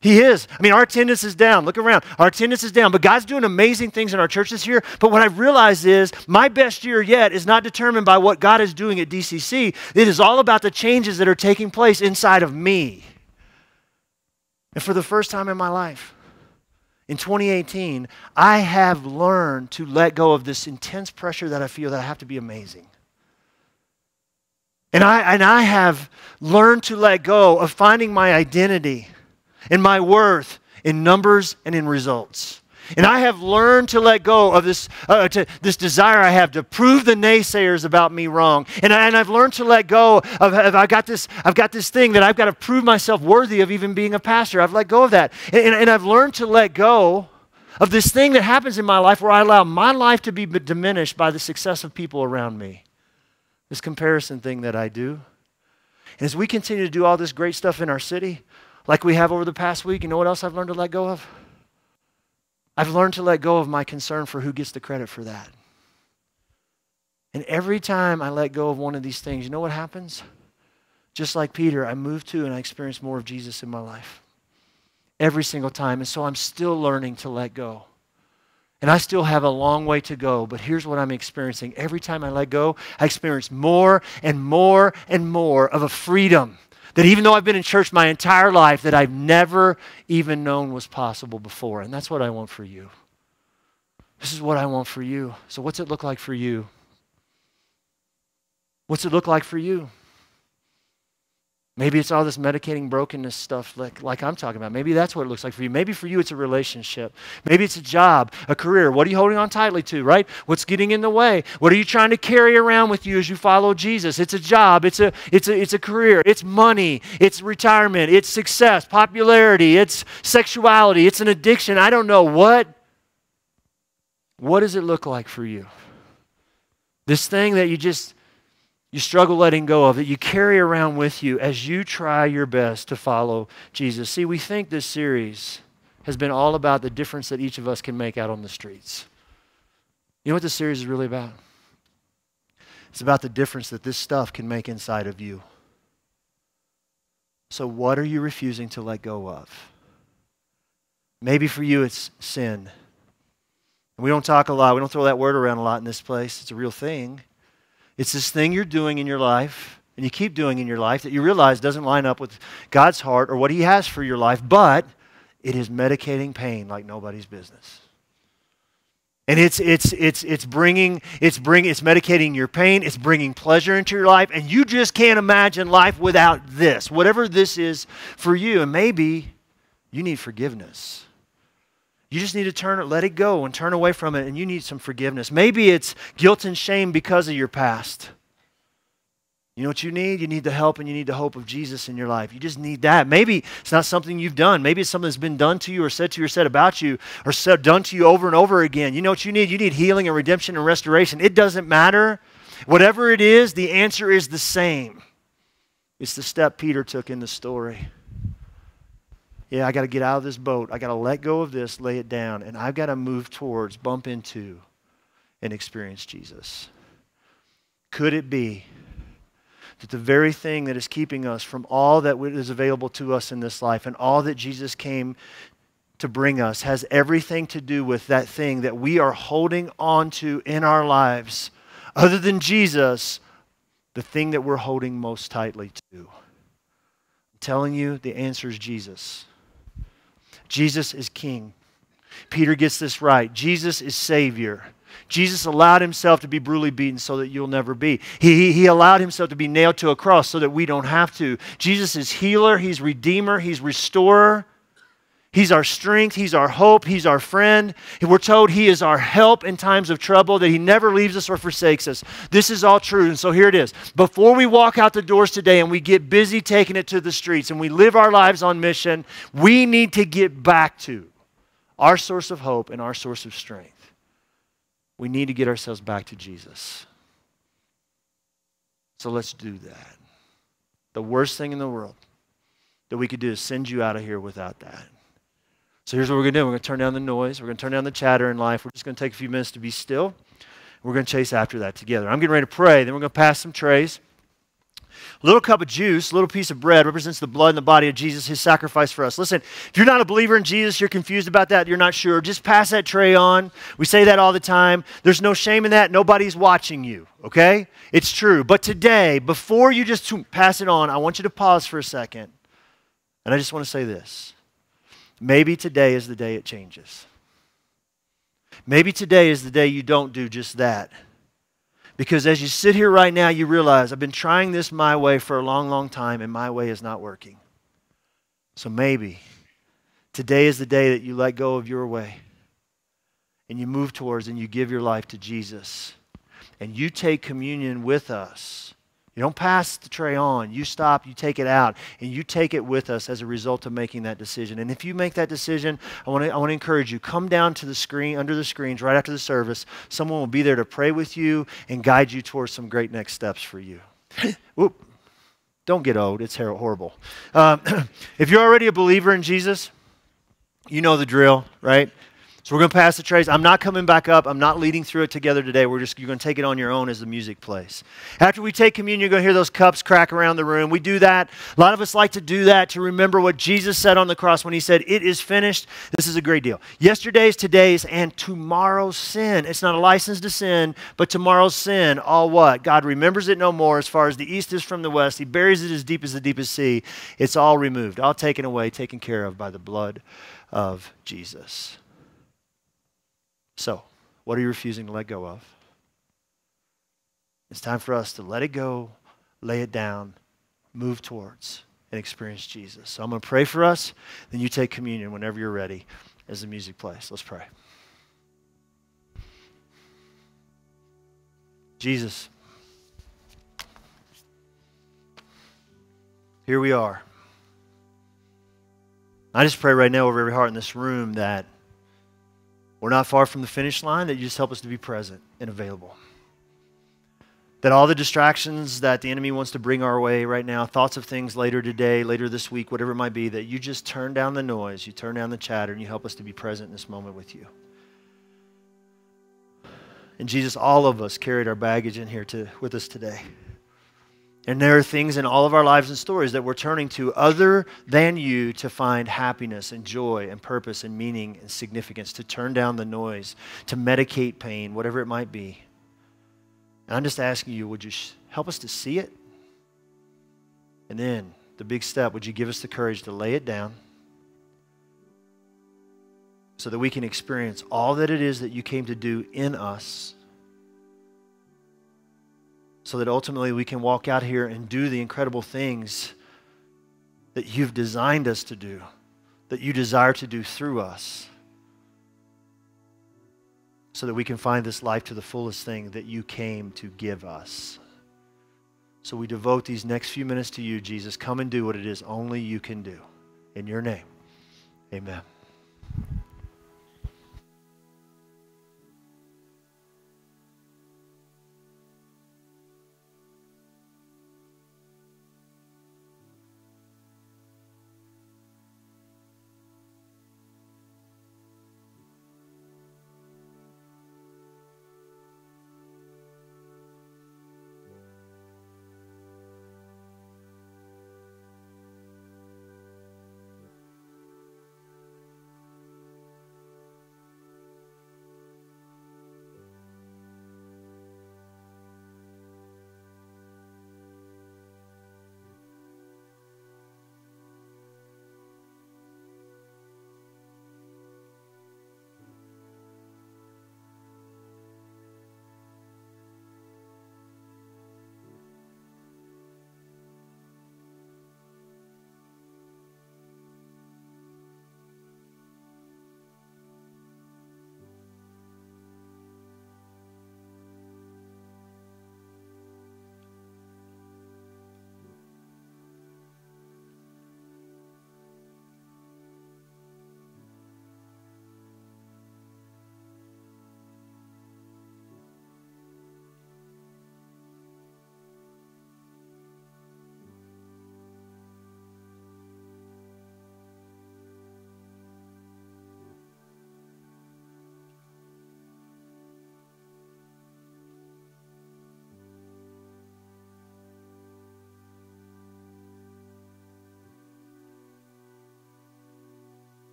He is. I mean, our attendance is down. Look around. Our attendance is down. But God's doing amazing things in our church this year. But what I've realized is my best year yet is not determined by what God is doing at DCC. It is all about the changes that are taking place inside of me. And for the first time in my life, in 2018, I have learned to let go of this intense pressure that I feel that I have to be amazing. And I have learned to let go of finding my identity and my worth in numbers and in results. And I have learned to let go of this desire I have to prove the naysayers about me wrong. And I've learned to let go of I've got this thing that I've got to prove myself worthy of even being a pastor. I've let go of that. And I've learned to let go of this thing that happens in my life where I allow my life to be diminished by the success of people around me. This comparison thing that I do. And as we continue to do all this great stuff in our city, like we have over the past week, you know what else I've learned to let go of? I've learned to let go of my concern for who gets the credit for that. And every time I let go of one of these things, you know what happens? Just like Peter, I move to and I experience more of Jesus in my life. Every single time. And so I'm still learning to let go. And I still have a long way to go, but here's what I'm experiencing. Every time I let go, I experience more and more and more of a freedom that even though I've been in church my entire life, that I've never even known was possible before. And that's what I want for you. This is what I want for you. So what's it look like for you? What's it look like for you? Maybe it's all this medicating brokenness stuff like I'm talking about. Maybe that's what it looks like for you. Maybe for you it's a relationship. Maybe it's a job, a career. What are you holding on tightly to, right? What's getting in the way? What are you trying to carry around with you as you follow Jesus? It's a job. It's a career. It's money. It's retirement. It's success, popularity. It's sexuality. It's an addiction. I don't know what. What does it look like for you? This thing that you struggle letting go of, that you carry around with you as you try your best to follow Jesus. See, we think this series has been all about the difference that each of us can make out on the streets. You know what this series is really about? It's about the difference that this stuff can make inside of you. So what are you refusing to let go of? Maybe for you it's sin. And we don't talk a lot. We don't throw that word around a lot in this place. It's a real thing. It's this thing you're doing in your life, and you keep doing in your life, that you realize doesn't line up with God's heart or what He has for your life, but it is medicating pain like nobody's business. And it's medicating your pain, it's bringing pleasure into your life, and you just can't imagine life without this, whatever this is for you. And maybe you need forgiveness. You just need to let it go and turn away from it, and you need some forgiveness. Maybe it's guilt and shame because of your past. You know what you need? You need the help and you need the hope of Jesus in your life. You just need that. Maybe it's not something you've done. Maybe it's something that's been done to you or said to you or said about you or done to you over and over again. You know what you need? You need healing and redemption and restoration. It doesn't matter. Whatever it is, the answer is the same. It's the step Peter took in the story. Yeah, I got to get out of this boat. I got to let go of this, lay it down, and I've got to move towards, bump into, and experience Jesus. Could it be that the very thing that is keeping us from all that is available to us in this life and all that Jesus came to bring us has everything to do with that thing that we are holding on to in our lives? Other than Jesus, the thing that we're holding most tightly to. I'm telling you, the answer is Jesus. Jesus is King. Peter gets this right. Jesus is Savior. Jesus allowed Himself to be brutally beaten so that you'll never be. He allowed Himself to be nailed to a cross so that we don't have to. Jesus is healer. He's Redeemer. He's Restorer. He's our strength. He's our hope. He's our friend. We're told He is our help in times of trouble, that He never leaves us or forsakes us. This is all true. And so here it is. Before we walk out the doors today and we get busy taking it to the streets and we live our lives on mission, we need to get back to our source of hope and our source of strength. We need to get ourselves back to Jesus. So let's do that. The worst thing in the world that we could do is send you out of here without that. So here's what we're going to do. We're going to turn down the noise. We're going to turn down the chatter in life. We're just going to take a few minutes to be still. We're going to chase after that together. I'm getting ready to pray. Then we're going to pass some trays. A little cup of juice, a little piece of bread represents the blood and the body of Jesus, His sacrifice for us. Listen, if you're not a believer in Jesus, you're confused about that, you're not sure, just pass that tray on. We say that all the time. There's no shame in that. Nobody's watching you, okay? It's true. But today, before you just pass it on, I want you to pause for a second. And I just want to say this. Maybe today is the day it changes. Maybe today is the day you don't do just that. Because as you sit here right now, you realize, I've been trying this my way for a long, long time, and my way is not working. So maybe today is the day that you let go of your way, and you move towards and you give your life to Jesus. And you take communion with us. You don't pass the tray on. You stop, you take it out, and you take it with us as a result of making that decision. And if you make that decision, I want to encourage you, come down to the screen, under the screens, right after the service. Someone will be there to pray with you and guide you towards some great next steps for you. Whoop. Don't get old. It's horrible. If you're already a believer in Jesus, you know the drill, right? So we're going to pass the trays. I'm not coming back up. I'm not leading through it together today. You're going to take it on your own as the music plays. After we take communion, you're going to hear those cups crack around the room. We do that. A lot of us like to do that to remember what Jesus said on the cross when He said, "It is finished." This is a great deal. Yesterday's, today's, and tomorrow's sin. It's not a license to sin, but tomorrow's sin. All what? God remembers it no more. As far as the east is from the west, He buries it as deep as the deepest sea. It's all removed, all taken away, taken care of by the blood of Jesus. So, what are you refusing to let go of? It's time for us to let it go, lay it down, move towards, and experience Jesus. So I'm going to pray for us, then you take communion whenever you're ready as the music plays. Let's pray. Jesus, here we are. I just pray right now over every heart in this room that we're not far from the finish line, that you just help us to be present and available. That all the distractions that the enemy wants to bring our way right now, thoughts of things later today, later this week, whatever it might be, that you just turn down the noise, you turn down the chatter, and you help us to be present in this moment with you. And Jesus, all of us carried our baggage in here with us today. And there are things in all of our lives and stories that we're turning to other than you to find happiness and joy and purpose and meaning and significance, to turn down the noise, to medicate pain, whatever it might be. And I'm just asking you, would you help us to see it? And then, the big step, would you give us the courage to lay it down so that we can experience all that it is that you came to do in us, so that ultimately we can walk out here and do the incredible things that you've designed us to do, that you desire to do through us, so that we can find this life to the fullest thing that you came to give us. So we devote these next few minutes to you, Jesus. Come and do what it is only you can do. In your name, amen.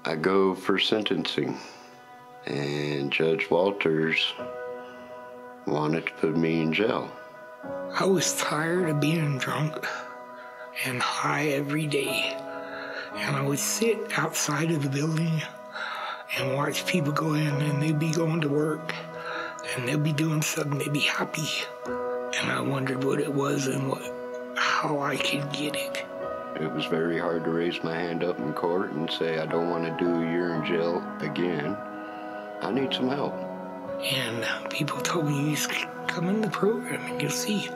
I go for sentencing, and Judge Walters wanted to put me in jail. I was tired of being drunk and high every day, and I would sit outside of the building and watch people go in, and they'd be going to work, and they'd be doing something, they'd be happy, and I wondered what it was and how I could get it. It was very hard to raise my hand up in court and say, I don't want to do a year in jail again. I need some help. And people told me, you just come in the program and you'll see.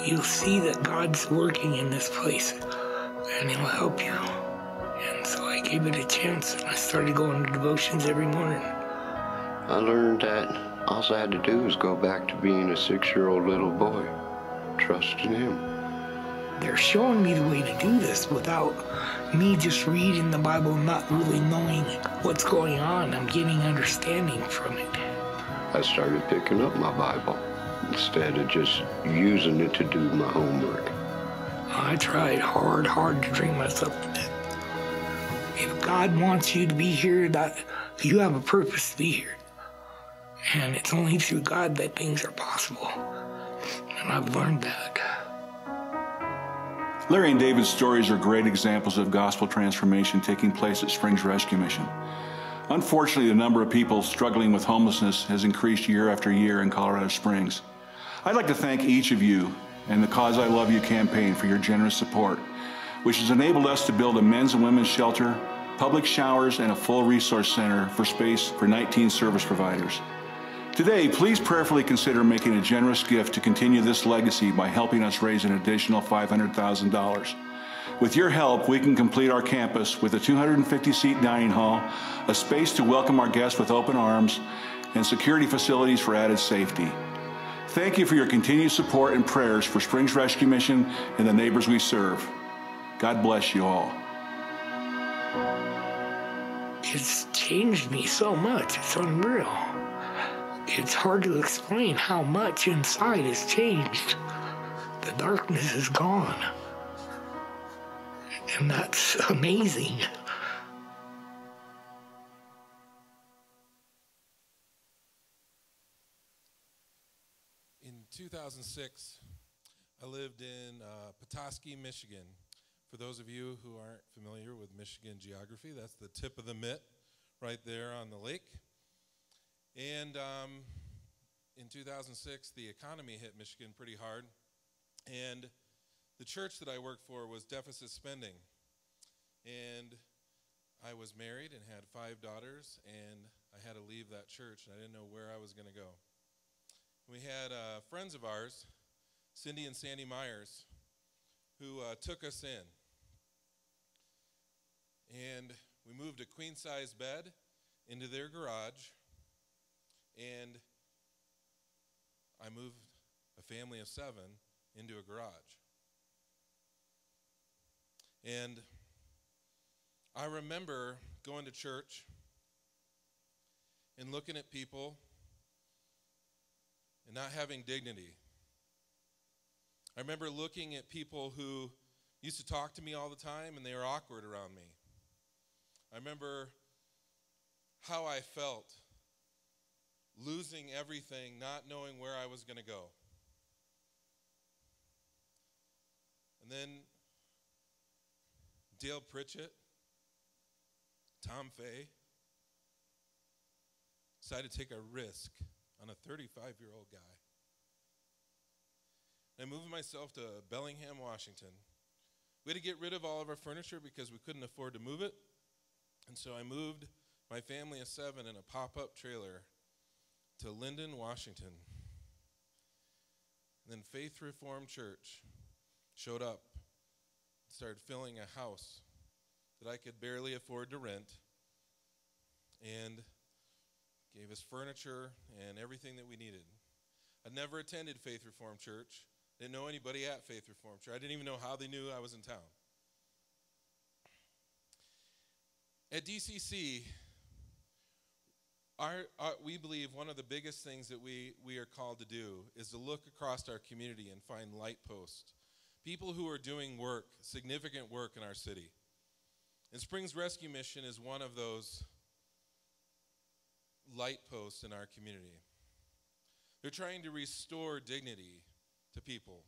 You'll see that God's working in this place and he'll help you. And so I gave it a chance and I started going to devotions every morning. I learned that all I had to do was go back to being a 6-year-old little boy, trusting him. they're showing me the way to do this without me just reading the Bible and not really knowing what's going on. I'm getting understanding from it. I started picking up my Bible instead of just using it to do my homework. I tried hard to drink myself to death. If God wants you to be here, that you have a purpose to be here. And it's only through God that things are possible. And I've learned that. Larry and David's stories are great examples of gospel transformation taking place at Springs Rescue Mission. Unfortunately, the number of people struggling with homelessness has increased year after year in Colorado Springs. I'd like to thank each of you and the Cause I Love You campaign for your generous support, which has enabled us to build a men's and women's shelter, public showers, and a full resource center for space for 19 service providers. Today, please prayerfully consider making a generous gift to continue this legacy by helping us raise an additional $500,000. With your help, we can complete our campus with a 250-seat dining hall, a space to welcome our guests with open arms, and security facilities for added safety. Thank you for your continued support and prayers for Springs Rescue Mission and the neighbors we serve. God bless you all. It's changed me so much. It's unreal. It's hard to explain how much inside has changed. The darkness is gone. And that's amazing. In 2006, I lived in Petoskey, Michigan. For those of you who aren't familiar with Michigan geography, that's the tip of the mitt right there on the lake. And in 2006, the economy hit Michigan pretty hard. And the church that I worked for was deficit spending. And I was married and had 5 daughters, and I had to leave that church, and I didn't know where I was going to go. We had friends of ours, Cindy and Sandy Myers, who took us in. And we moved a queen-size bed into their garage, and I moved a family of 7 into a garage. And I remember going to church and looking at people and not having dignity. I remember looking at people who used to talk to me all the time and they were awkward around me. I remember how I felt, losing everything, not knowing where I was going to go. And then Dale Pritchett, Tom Fay, decided to take a risk on a 35-year-old guy. I moved myself to Bellingham, Washington. We had to get rid of all of our furniture because we couldn't afford to move it. And so I moved my family of 7 in a pop-up trailer to Linden, Washington. And then Faith Reformed Church showed up, started filling a house that I could barely afford to rent, and gave us furniture and everything that we needed. I'd never attended Faith Reformed Church. Didn't know anybody at Faith Reformed Church. I didn't even know how they knew I was in town. At DCC, we believe one of the biggest things that we are called to do is to look across our community and find light posts. People who are doing work, significant work in our city. And Springs Rescue Mission is one of those light posts in our community. They're trying to restore dignity to people.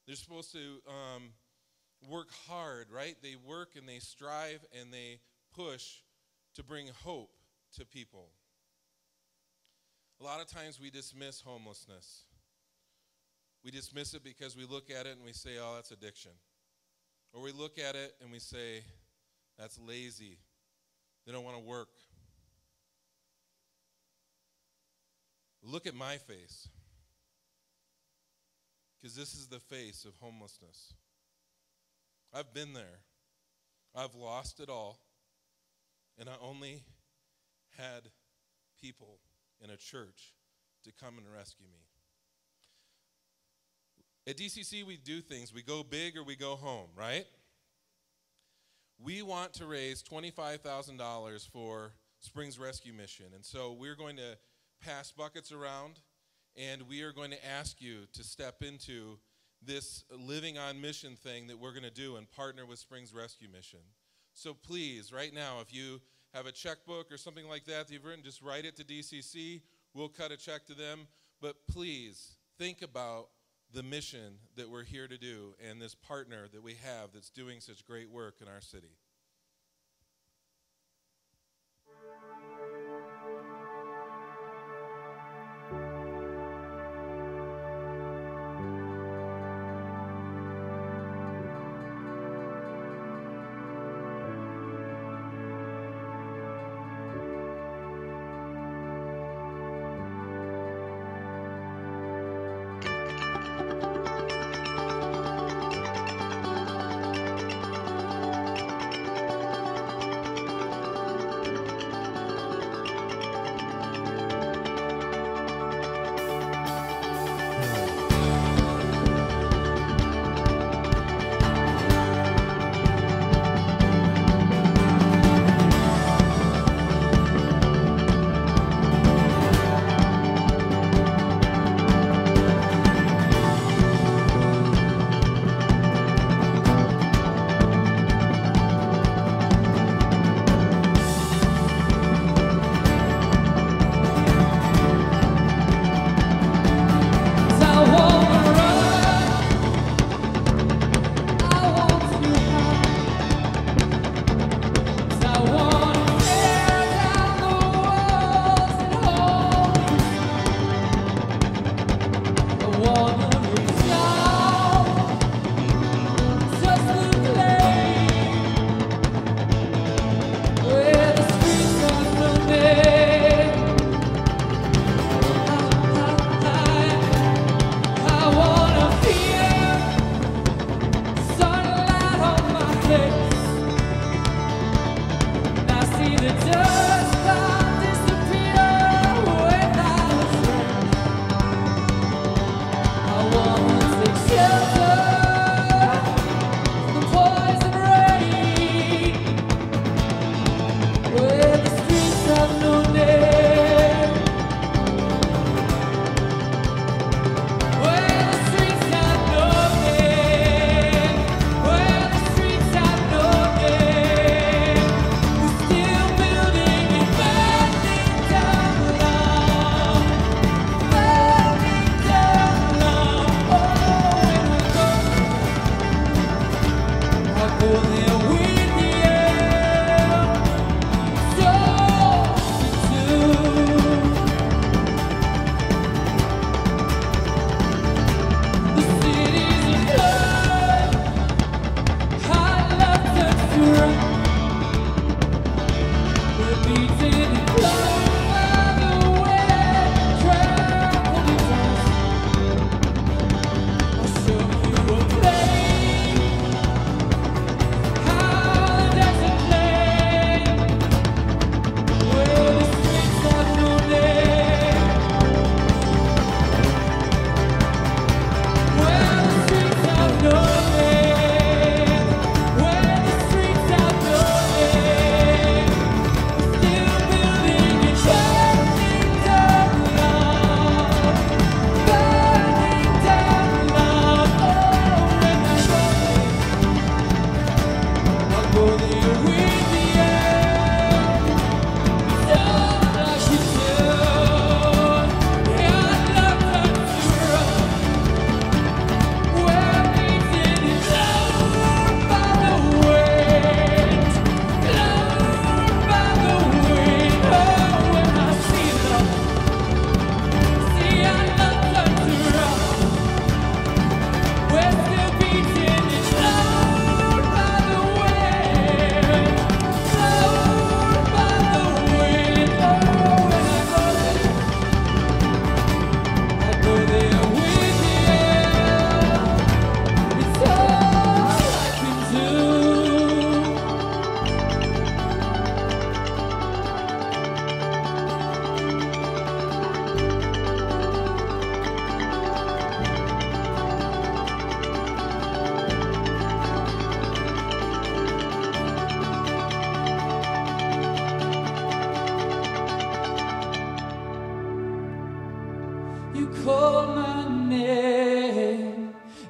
They're supposed to work hard, right? They work and they strive and they push to bring hope to people. A lot of times we dismiss homelessness. We dismiss it because we look at it and we say, oh, that's addiction. Or we look at it and we say, that's lazy. They don't want to work. Look at my face, because this is the face of homelessness. I've been there. I've lost it all, and I only had people in a church to come and rescue me. At DCC, we do things. We go big or we go home, right? We want to raise $25,000 for Springs Rescue Mission. And so we're going to pass buckets around, and we are going to ask you to step into this living on mission thing that we're going to do and partner with Springs Rescue Mission. So please, right now, if you have a checkbook or something like that you've written, just write it to DCC. We'll cut a check to them. But please think about the mission that we're here to do and this partner that we have that's doing such great work in our city.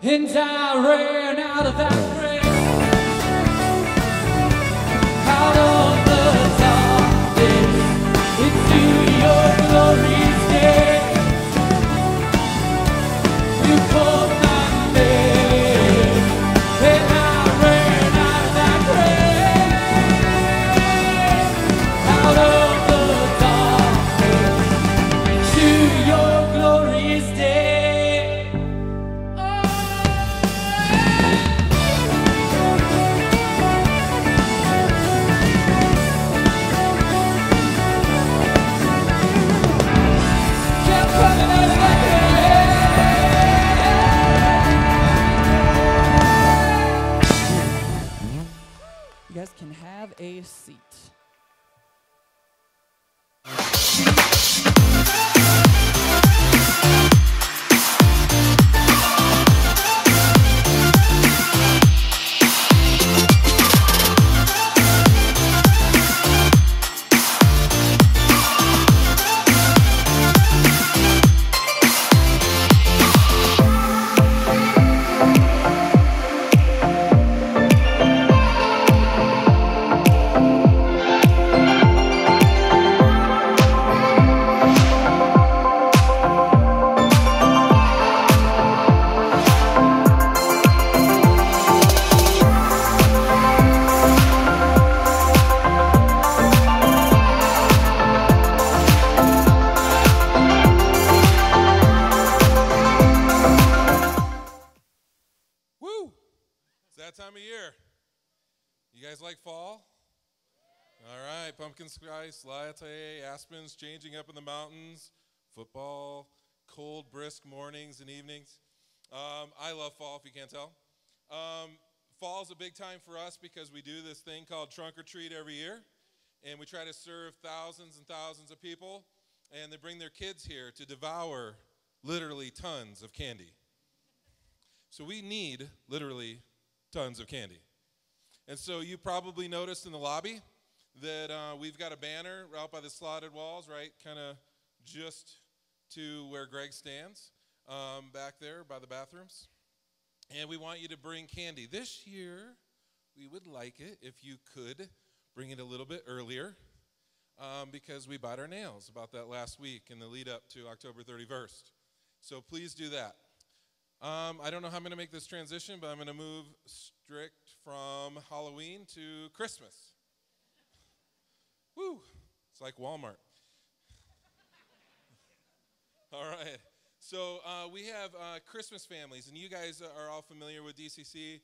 and I ran out of that grave, out of the darkness into your glorious day. You called my name, and I ran out of that grave, out of the darkness to your glorious day. Kept running out of that grave. You guys can have a seat. Woo! It's that time of year. You guys like fall? All right, pumpkin spice latte, aspens changing up in the mountains, football, cold, brisk mornings and evenings. I love fall, if you can't tell. Fall's a big time for us because we do this thing called Trunk or Treat every year, and we try to serve thousands and thousands of people, and they bring their kids here to devour literally tons of candy. So we need literally tons of candy. And so you probably noticed in the lobby that we've got a banner out by the slotted walls, right, kind of just to where Greg stands, back there by the bathrooms. And we want you to bring candy. This year, we would like it if you could bring it a little bit earlier, because we bite our nails about that last week in the lead up to October 31st. So please do that. I don't know how I'm going to make this transition, but I'm going to move strict from Halloween to Christmas. Woo! It's like Walmart. All right. So we have Christmas families, and you guys are all familiar with DCC.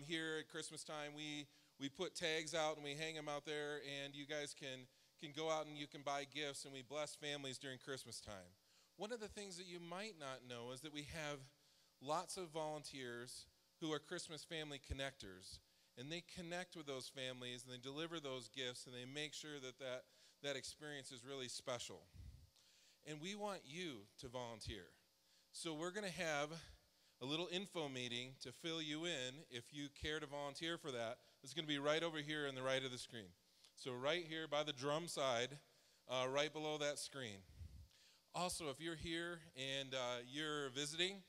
Here at Christmas time, we put tags out and we hang them out there, and you guys can go out and you can buy gifts, and we bless families during Christmas time. One of the things that you might not know is that we have lots of volunteers who are Christmas family connectors, and they connect with those families, and they deliver those gifts, and they make sure that experience is really special. And we want you to volunteer. So we're going to have a little info meeting to fill you in if you care to volunteer for that. It's going to be right over here on the right of the screen. So right here by the drum side, right below that screen. Also, if you're here and you're visiting,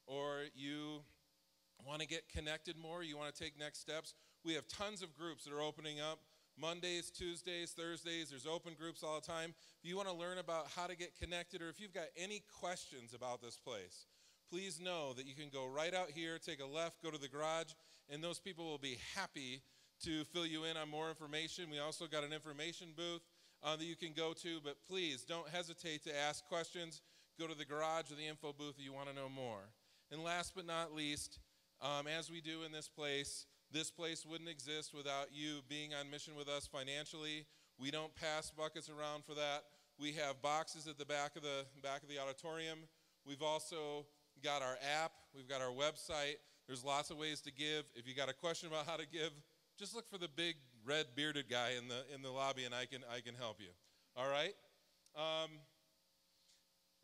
or you want to get connected more, you want to take next steps, we have tons of groups that are opening up. Mondays, Tuesdays, Thursdays, there's open groups all the time. If you want to learn about how to get connected, or if you've got any questions about this place, please know that you can go right out here, take a left, go to the garage, and those people will be happy to fill you in on more information. We also got an information booth that you can go to, but please don't hesitate to ask questions. Go to the garage or the info booth if you want to know more. And last but not least, as we do in this place wouldn't exist without you being on mission with us financially. We don't pass buckets around for that. We have boxes at the back of the auditorium. We've also got our app. We've got our website. There's lots of ways to give. If you got a question about how to give, just look for the big red bearded guy in the lobby, and I can help you. All right?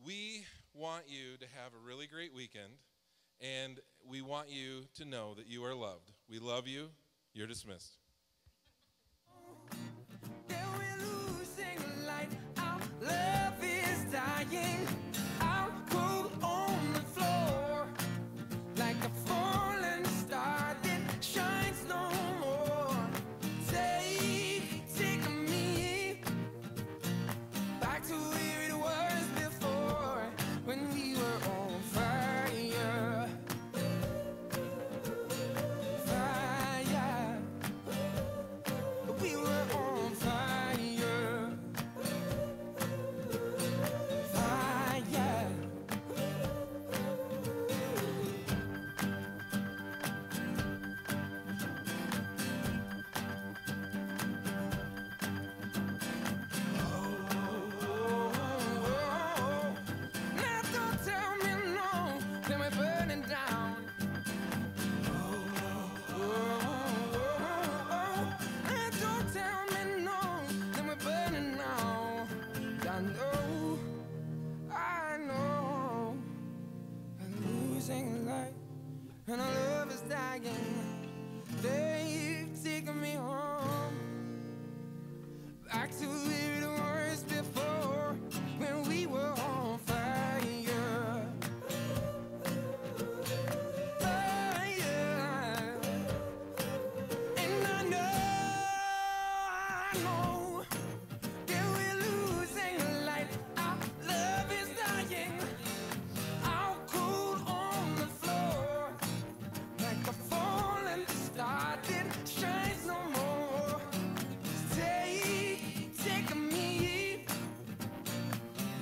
We want you to have a really great weekend, and we want you to know that you are loved. We love you. You're dismissed. Then we're losing the light. Our love is dying. Our cold on the floor, like dying. They've taken me home, back to where it was before, when we were on fire. Fire. And I know that we're losing light. Our love is dying, out cold on the floor, like a falling star that shines no more. Take me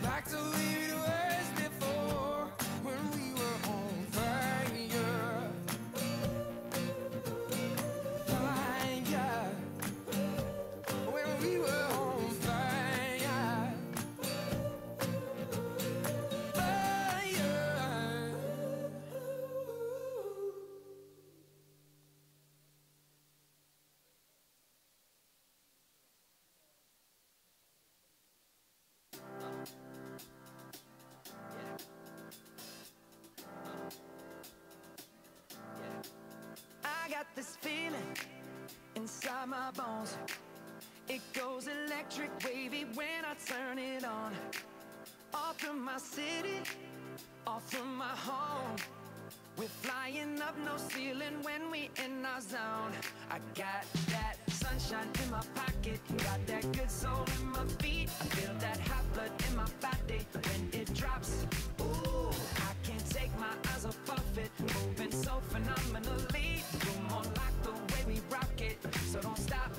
back to where it was before, when we were on fire. Fire. When we were on fire. Fire. I got this feeling inside my bones. It goes electric wavy when I turn it on. Off from my city, off from my home. We're flying up no ceiling when we in our zone. I got that sunshine in my pocket, got that good soul in my feet. I feel that hot blood in my body when it drops. Ooh, I can't take my eyes off of it, moving so phenomenally. You're more like the way we rock it, so don't stop.